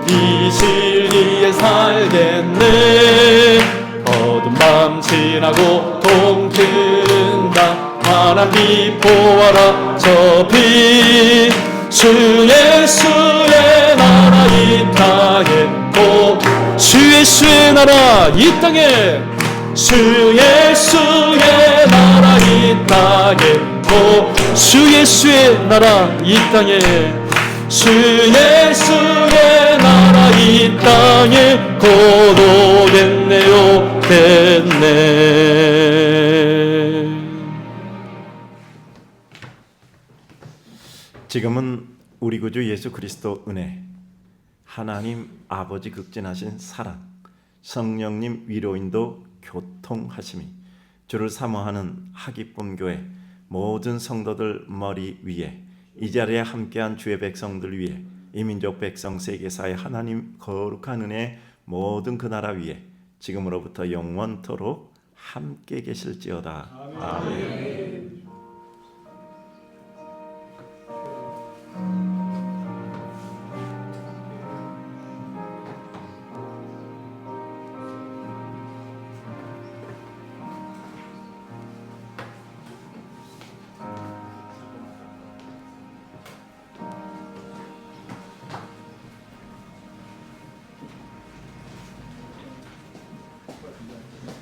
A: 이 진리에 살겠네 어두운 밤 지나고 동뜬다 환한 빛 보아라 저 빛 주 예수의 나라 이 땅에 주 예수의 나라 이 땅에 주 예수의 나라 이 땅에 주 예수의 나라 이 땅에 주 예수의 나라 이 땅에 곧 오겠네요 됐네.
B: 지금은 우리 구주 예수 그리스도 은혜, 하나님 아버지 극진하신 사랑, 성령님 위로인도 교통하심이 주를 사모하는 하기쁨 교회 모든 성도들 머리 위에 이 자리에 함께한 주의 백성들 위에 이민족 백성 세계사의 하나님 거룩한 은혜 모든 그 나라 위에 지금으로부터 영원토록 함께 계실지어다. 아멘.